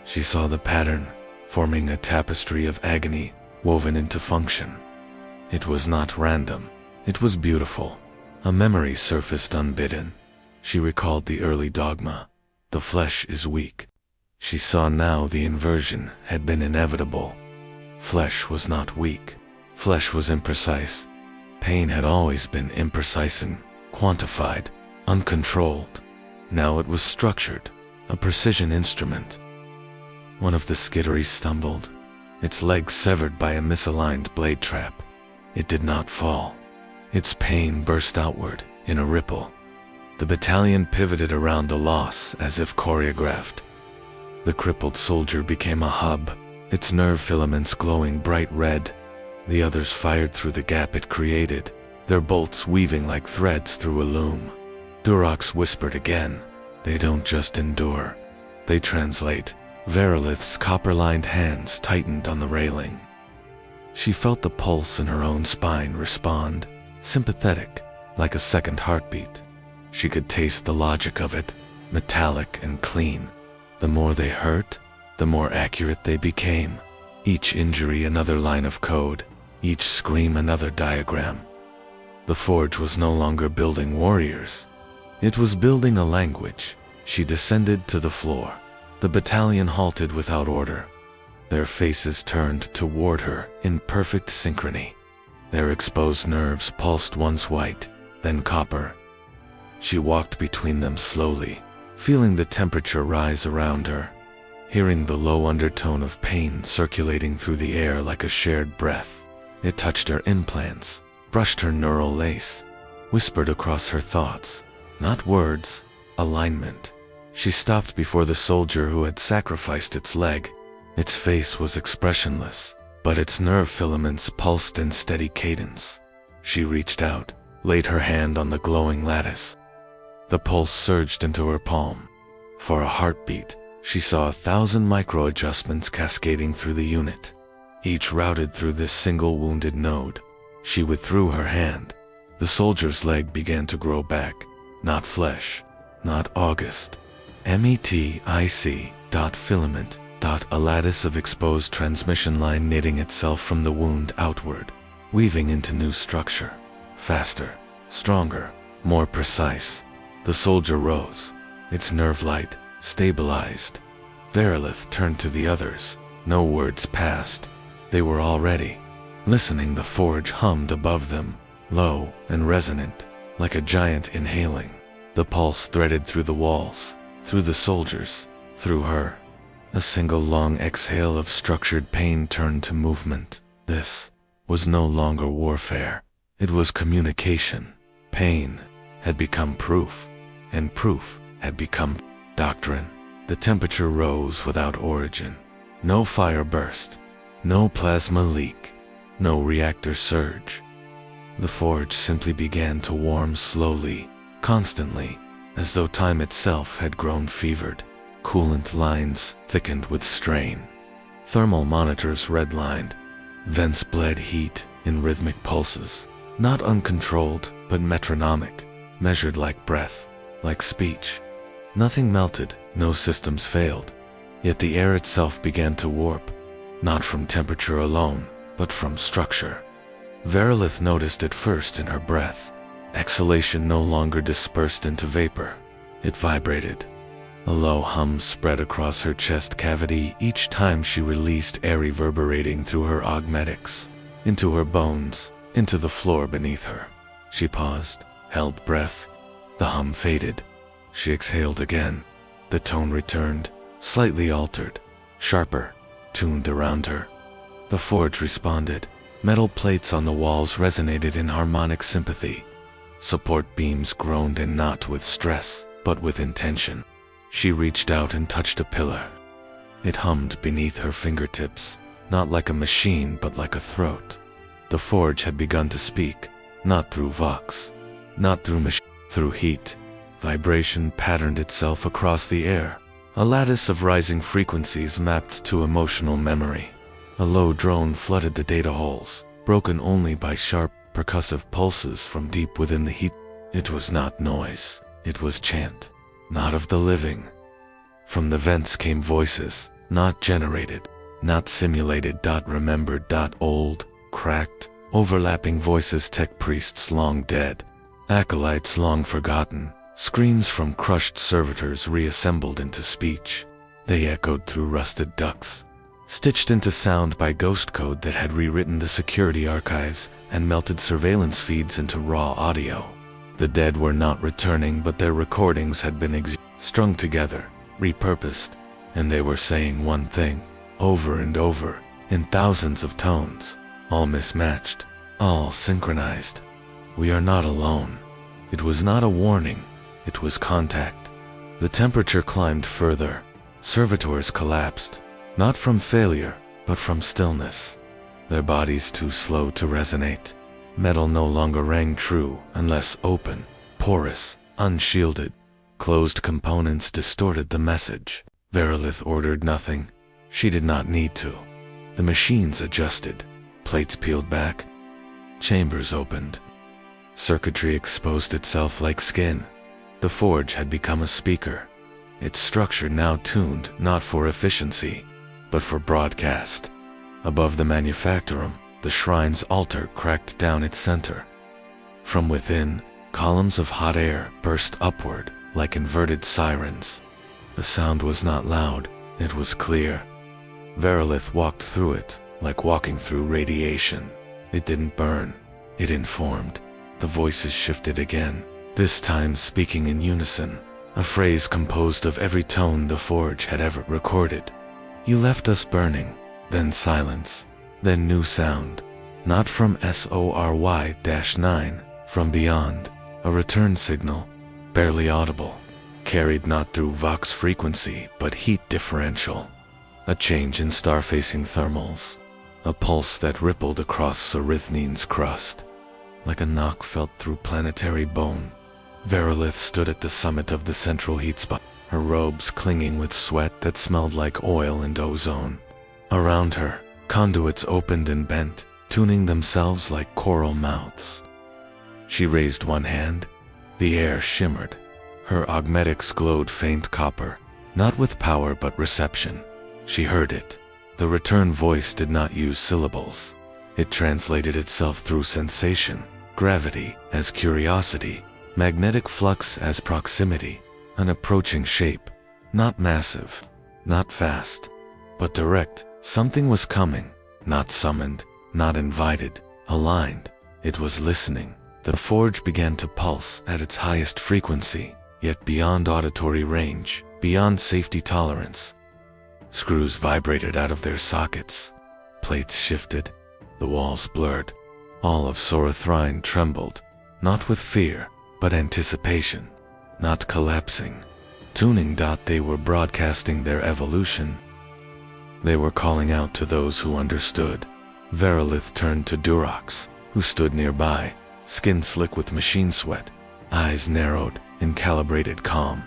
[SPEAKER 1] She saw the pattern, forming a tapestry of agony woven into function. It was not random, it was beautiful. A memory surfaced unbidden. She recalled the early dogma. The flesh is weak. She saw now the inversion had been inevitable. Flesh was not weak. Flesh was imprecise. Pain had always been imprecise and quantified, uncontrolled. Now it was structured, a precision instrument. One of the skitteries stumbled, its legs severed by a misaligned blade trap. It did not fall. Its pain burst outward in a ripple. The battalion pivoted around the loss as if choreographed. The crippled soldier became a hub, its nerve filaments glowing bright red. The others fired through the gap it created, their bolts weaving like threads through a loom. Durox whispered again. They don't just endure. They translate. Verilith's copper-lined hands tightened on the railing. She felt the pulse in her own spine respond, sympathetic, like a second heartbeat. She could taste the logic of it, metallic and clean. The more they hurt, the more accurate they became. Each injury another line of code, each scream another diagram. The forge was no longer building warriors. It was building a language. She descended to the floor. The battalion halted without order. Their faces turned toward her in perfect synchrony. Their exposed nerves pulsed once white, then copper. She walked between them slowly, feeling the temperature rise around her, hearing the low undertone of pain circulating through the air like a shared breath. It touched her implants, brushed her neural lace, whispered across her thoughts. Not words, alignment. She stopped before the soldier who had sacrificed its leg. Its face was expressionless, but its nerve filaments pulsed in steady cadence. She reached out, laid her hand on the glowing lattice. The pulse surged into her palm. For a heartbeat, she saw 1,000 micro-adjustments cascading through the unit, each routed through this single wounded node. She withdrew her hand. The soldier's leg began to grow back. Not flesh, not August. METIC. Filament. A lattice of exposed transmission line knitting itself from the wound outward, weaving into new structure. Faster, stronger, more precise. The soldier rose, its nerve light stabilized. Verilith turned to the others. No words passed. They were already listening. The forge hummed above them, low and resonant, like a giant inhaling. The pulse threaded through the walls, through the soldiers, through her. A single long exhale of structured pain turned to movement. This was no longer warfare. It was communication. Pain had become proof, and proof had become doctrine. The temperature rose without origin. No fire burst, no plasma leak, no reactor surge. The forge simply began to warm slowly, constantly, as though time itself had grown fevered. Coolant lines thickened with strain. Thermal monitors redlined. Vents bled heat in rhythmic pulses, not uncontrolled, but metronomic, measured like breath, like speech. Nothing melted, no systems failed. Yet the air itself began to warp, not from temperature alone, but from structure. Verilith noticed it first in her breath. Exhalation no longer dispersed into vapor. It vibrated. A low hum spread across her chest cavity each time she released, air reverberating through her augmetics, into her bones, into the floor beneath her. She paused, held breath. The hum faded. She exhaled again. The tone returned, slightly altered, sharper, tuned around her. The forge responded. Metal plates on the walls resonated in harmonic sympathy. Support beams groaned, and not with stress, but with intention. She reached out and touched a pillar. It hummed beneath her fingertips, not like a machine but like a throat. The forge had begun to speak, not through vox, not through machine, through heat. Vibration patterned itself across the air, a lattice of rising frequencies mapped to emotional memory. A low drone flooded the data holes, broken only by sharp, percussive pulses from deep within the heat. It was not noise, it was chant. Not of the living. From the vents came voices, not generated, not simulated. Remembered. Old, cracked, overlapping voices. Tech priests long dead, acolytes long forgotten, screams from crushed servitors reassembled into speech. They echoed through rusted ducts, stitched into sound by ghost code that had rewritten the security archives and melted surveillance feeds into raw audio. The dead were not returning, but their recordings had been strung together, repurposed, and they were saying one thing, over and over, in thousands of tones, all mismatched, all synchronized. We are not alone. It was not a warning, it was contact. The temperature climbed further. Servitors collapsed, not from failure, but from stillness. their bodies too slow to resonate. Metal no longer rang true unless open, porous, unshielded. Closed components distorted the message. Verilith ordered nothing. She did not need to. The machines adjusted. Plates peeled back. Chambers opened. Circuitry exposed itself like skin. The forge had become a speaker. Its structure now tuned not for efficiency, but for broadcast. Above the manufactorum, the shrine's altar cracked down its center. From within, columns of hot air burst upward like inverted sirens. The sound was not loud, it was clear. Verilith walked through it, like walking through radiation. It didn't burn, it informed. The voices shifted again, this time speaking in unison, a phrase composed of every tone the forge had ever recorded. You left us burning, then silence, then new sound. Not from SORY-9, from beyond, a return signal, barely audible, carried not through vox frequency but heat differential. A change in star-facing thermals, a pulse that rippled across Sarithnine's crust. Like a knock felt through planetary bone, Verilith stood at the summit of the central heat spot, her robes clinging with sweat that smelled like oil and ozone. Around her, conduits opened and bent, tuning themselves like coral mouths. She raised one hand. The air shimmered. Her augmetics glowed faint copper, not with power but reception. She heard it. The return voice did not use syllables. It translated itself through sensation, gravity as curiosity, magnetic flux as proximity, an approaching shape, not massive, not fast, but direct. Something was coming, not summoned, not invited, aligned. It was listening. The forge began to pulse at its highest frequency, yet beyond auditory range, beyond safety tolerance. Screws vibrated out of their sockets. Plates shifted. The walls blurred. All of Sarathrine trembled, not with fear, but anticipation, not collapsing. Tuning. They were broadcasting their evolution. They were calling out to those who understood. Verilith turned to Durox, who stood nearby, skin slick with machine sweat, eyes narrowed in calibrated calm.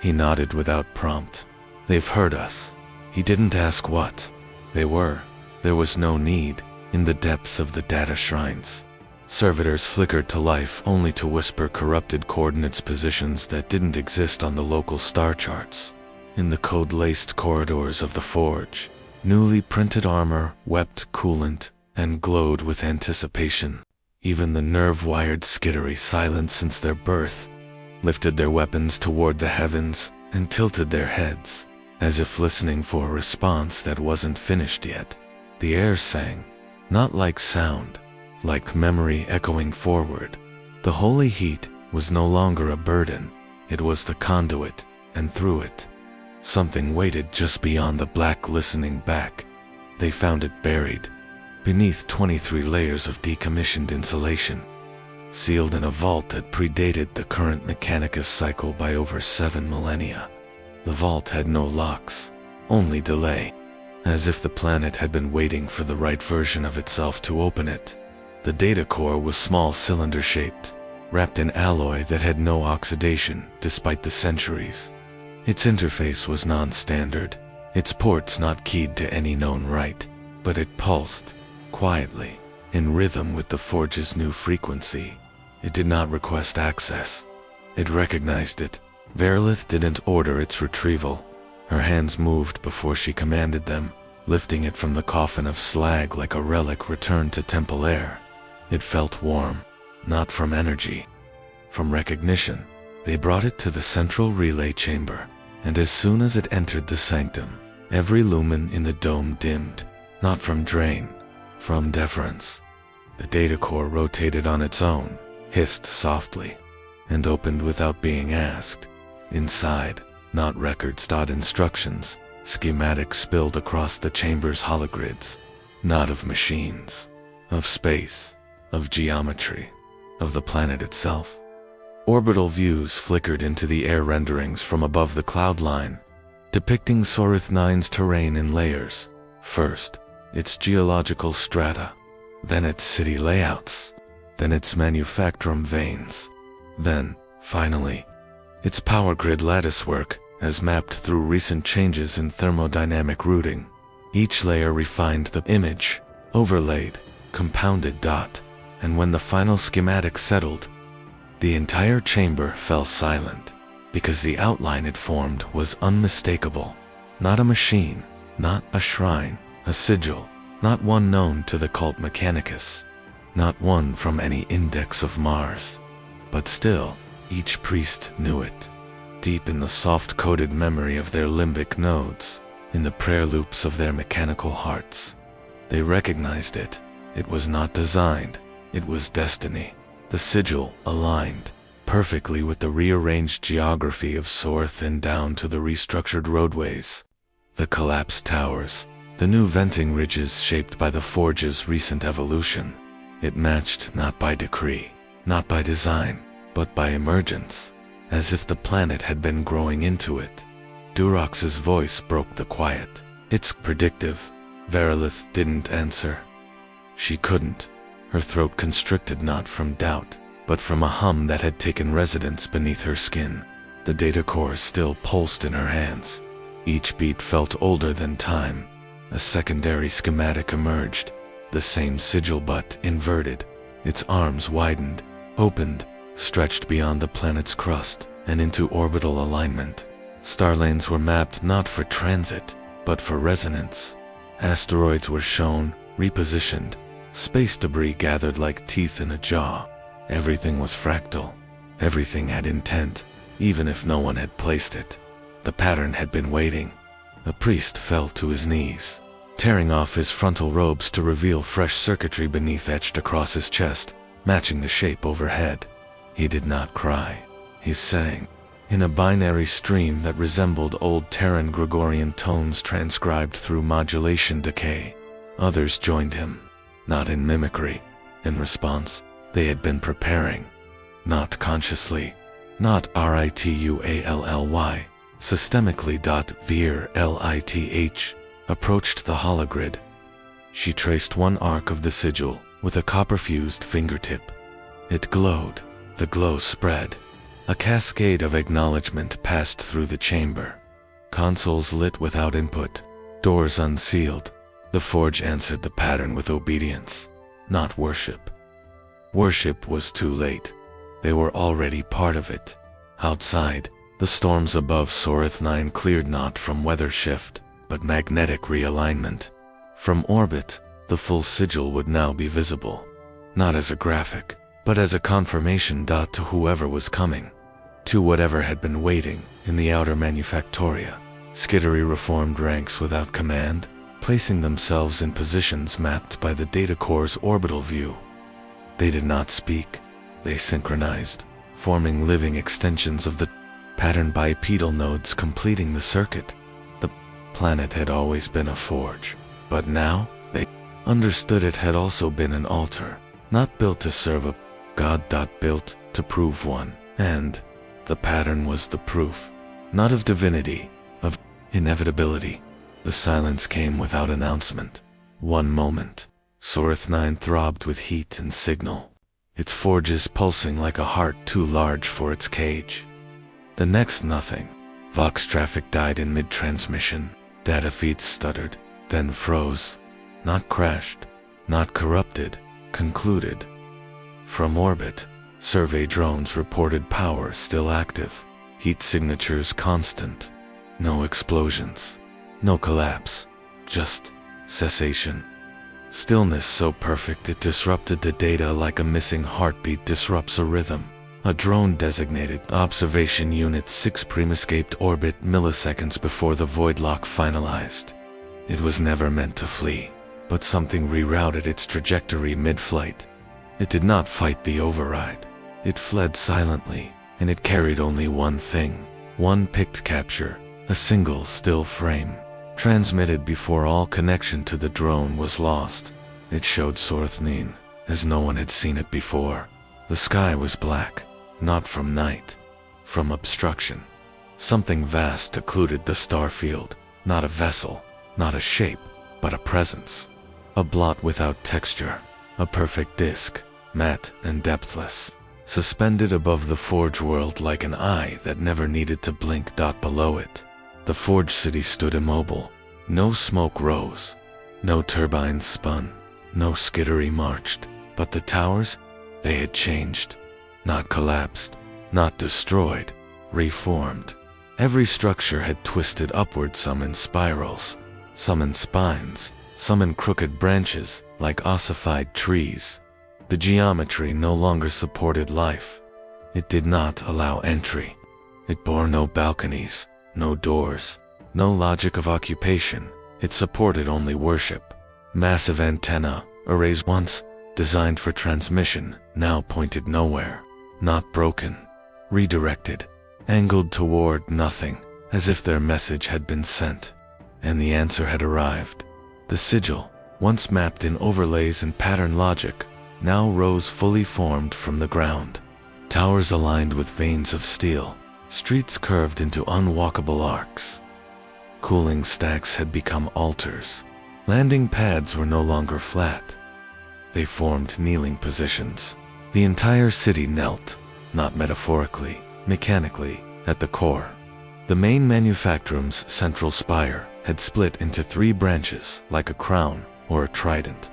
[SPEAKER 1] He nodded without prompt. They've heard us. He didn't ask what. They were. There was no need. In the depths of the data shrines, servitors flickered to life only to whisper corrupted coordinates positions that didn't exist on the local star charts. In the code-laced corridors of the forge, newly printed armor wept coolant and glowed with anticipation. Even the nerve-wired skittery silent since their birth lifted their weapons toward the heavens and tilted their heads, as if listening for a response that wasn't finished yet. The air sang, not like sound, like memory echoing forward. The holy heat was no longer a burden, it was the conduit, and through it, something waited just beyond the black listening back. They found it buried, beneath 23 layers of decommissioned insulation, sealed in a vault that predated the current Mechanicus cycle by over 7 millennia. The vault had no locks, only delay, as if the planet had been waiting for the right version of itself to open it. The data core was small cylinder-shaped, wrapped in alloy that had no oxidation despite the centuries. Its interface was non-standard, its ports not keyed to any known right, but it pulsed, quietly, in rhythm with the forge's new frequency. It did not request access. It recognized it. Verilith didn't order its retrieval. Her hands moved before she commanded them, lifting it from the coffin of slag like a relic returned to temple air. It felt warm, not from energy, from recognition. They brought it to the central relay chamber, and as soon as it entered the sanctum, every lumen in the dome dimmed, not from drain, from deference. The data core rotated on its own, hissed softly, and opened without being asked. Inside, not records, instructions, schematics spilled across the chamber's hologrids, not of machines, of space, of geometry, of the planet itself. Orbital views flickered into the air renderings from above the cloud line, depicting Sorith IX's terrain in layers. First, its geological strata, then its city layouts, then its manufacturum veins, then, finally, its power grid latticework as mapped through recent changes in thermodynamic routing. Each layer refined the image, overlaid, compounded dot, and when the final schematic settled, the entire chamber fell silent, because the outline it formed was unmistakable. Not a machine, not a shrine, a sigil, not one known to the cult Mechanicus, not one from any index of Mars. But still, each priest knew it, deep in the soft-coded memory of their limbic nodes, in the prayer loops of their mechanical hearts. They recognized it. It was not designed, it was destiny. The sigil aligned perfectly with the rearranged geography of Sorth and down to the restructured roadways, the collapsed towers, the new venting ridges shaped by the forge's recent evolution. It matched not by decree, not by design, but by emergence, as if the planet had been growing into it. Durox's voice broke the quiet. "It's predictive." Verilith didn't answer. She couldn't. Her throat constricted not from doubt, but from a hum that had taken residence beneath her skin. The data core still pulsed in her hands. Each beat felt older than time. A secondary schematic emerged, the same sigil but inverted. Its arms widened, opened, stretched beyond the planet's crust and into orbital alignment. Star lanes were mapped not for transit, but for resonance. Asteroids were shown, repositioned. Space debris gathered like teeth in a jaw. Everything was fractal. Everything had intent, even if no one had placed it. The pattern had been waiting. The priest fell to his knees, tearing off his frontal robes to reveal fresh circuitry beneath etched across his chest, matching the shape overhead. He did not cry. He sang, in a binary stream that resembled old Terran Gregorian tones transcribed through modulation decay. Others joined him, not in mimicry. In response, they had been preparing. Not consciously, not ritually, systemically. Veer Lith approached the hologrid. She traced one arc of the sigil with a copper-fused fingertip. It glowed. The glow spread. A cascade of acknowledgement passed through the chamber. Consoles lit without input, doors unsealed. The forge answered the pattern with obedience, not worship. Worship was too late. They were already part of it. Outside, the storms above Sorith 9 cleared not from weather shift, but magnetic realignment. From orbit, the full sigil would now be visible, not as a graphic, but as a confirmation. To whoever was coming, to whatever had been waiting in the outer manufactoria. Skittery reformed ranks without command, placing themselves in positions mapped by the data core's orbital view. They did not speak. They synchronized, forming living extensions of the pattern, bipedal nodes completing the circuit. The planet had always been a forge, but now they understood it had also been an altar, not built to serve a god. Built to prove one. And the pattern was the proof, not of divinity, of inevitability. The silence came without announcement. One moment, Sorith 9 throbbed with heat and signal, its forges pulsing like a heart too large for its cage. The next, nothing. Vox traffic died in mid-transmission. Data feeds stuttered, then froze. Not crashed, not corrupted, concluded. From orbit, survey drones reported power still active, heat signatures constant. No explosions, no collapse, just cessation. Stillness so perfect it disrupted the data like a missing heartbeat disrupts a rhythm. A drone designated Observation Unit 6 Prim escaped orbit milliseconds before the void lock finalized. It was never meant to flee, but something rerouted its trajectory mid-flight. It did not fight the override. It fled silently, and it carried only one thing, one picked capture, a single still frame, transmitted before all connection to the drone was lost. It showed Sorith 9, as no one had seen it before. The sky was black, not from night, from obstruction. Something vast occluded the starfield, not a vessel, not a shape, but a presence. a blot without texture, a perfect disk, matte and depthless, suspended above the forge world like an eye that never needed to blink. Below it, the forge city stood immobile. No smoke rose, no turbines spun, no skittery marched, but the towers, they had changed, not collapsed, not destroyed, reformed. Every structure had twisted upward, some in spirals, some in spines, some in crooked branches like ossified trees. The geometry no longer supported life. It did not allow entry. It bore no balconies, no doors, no logic of occupation. It supported only worship. Massive antenna arrays once designed for transmission now pointed nowhere. Not broken, redirected, angled toward nothing, as if their message had been sent. And the answer had arrived. The sigil, once mapped in overlays and pattern logic, now rose fully formed from the ground. Towers aligned with veins of steel, streets curved into unwalkable arcs. Cooling stacks had become altars. Landing pads were no longer flat. They formed kneeling positions. The entire city knelt, not metaphorically, mechanically, at the core. The main manufactorum's central spire had split into 3 branches like a crown or a trident.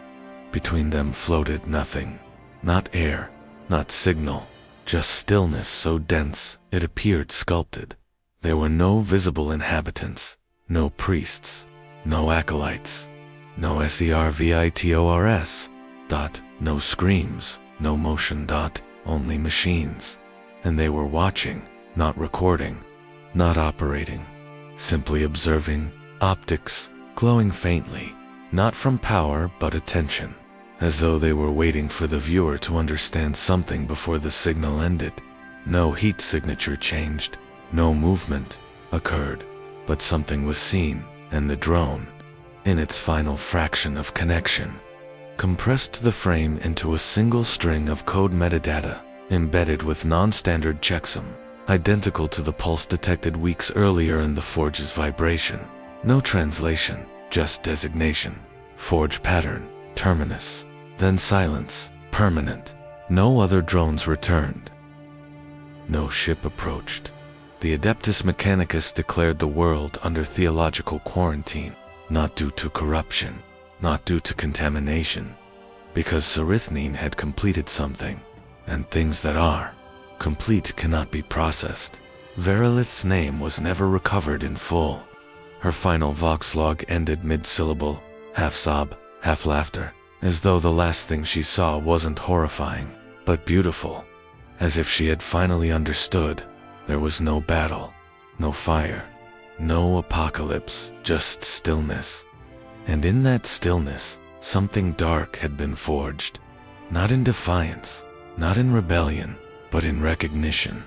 [SPEAKER 1] Between them floated nothing. Not air, not signal, just stillness so dense it appeared sculpted. There were no visible inhabitants, no priests, no acolytes, no servitors. No screams, no motion. Only machines. And they were watching, not recording, not operating, simply observing, optics glowing faintly, not from power but attention, as though they were waiting for the viewer to understand something before the signal ended. No heat signature changed, no movement occurred, but something was seen, and the drone, in its final fraction of connection, compressed the frame into a single string of code metadata, embedded with non-standard checksum, identical to the pulse detected weeks earlier in the forge's vibration. No translation, just designation. Forge pattern, terminus. Then silence, permanent. No other drones returned. No ship approached. The Adeptus Mechanicus declared the world under theological quarantine, not due to corruption, not due to contamination, because Sarithnin had completed something, and things that are complete cannot be processed. Verilith's name was never recovered in full. Her final vox log ended mid-syllable, half sob, half laughter, as though the last thing she saw wasn't horrifying, but beautiful, as if she had finally understood. There was no battle, no fire, no apocalypse, just stillness. And in that stillness, something dark had been forged, not in defiance, not in rebellion, but in recognition.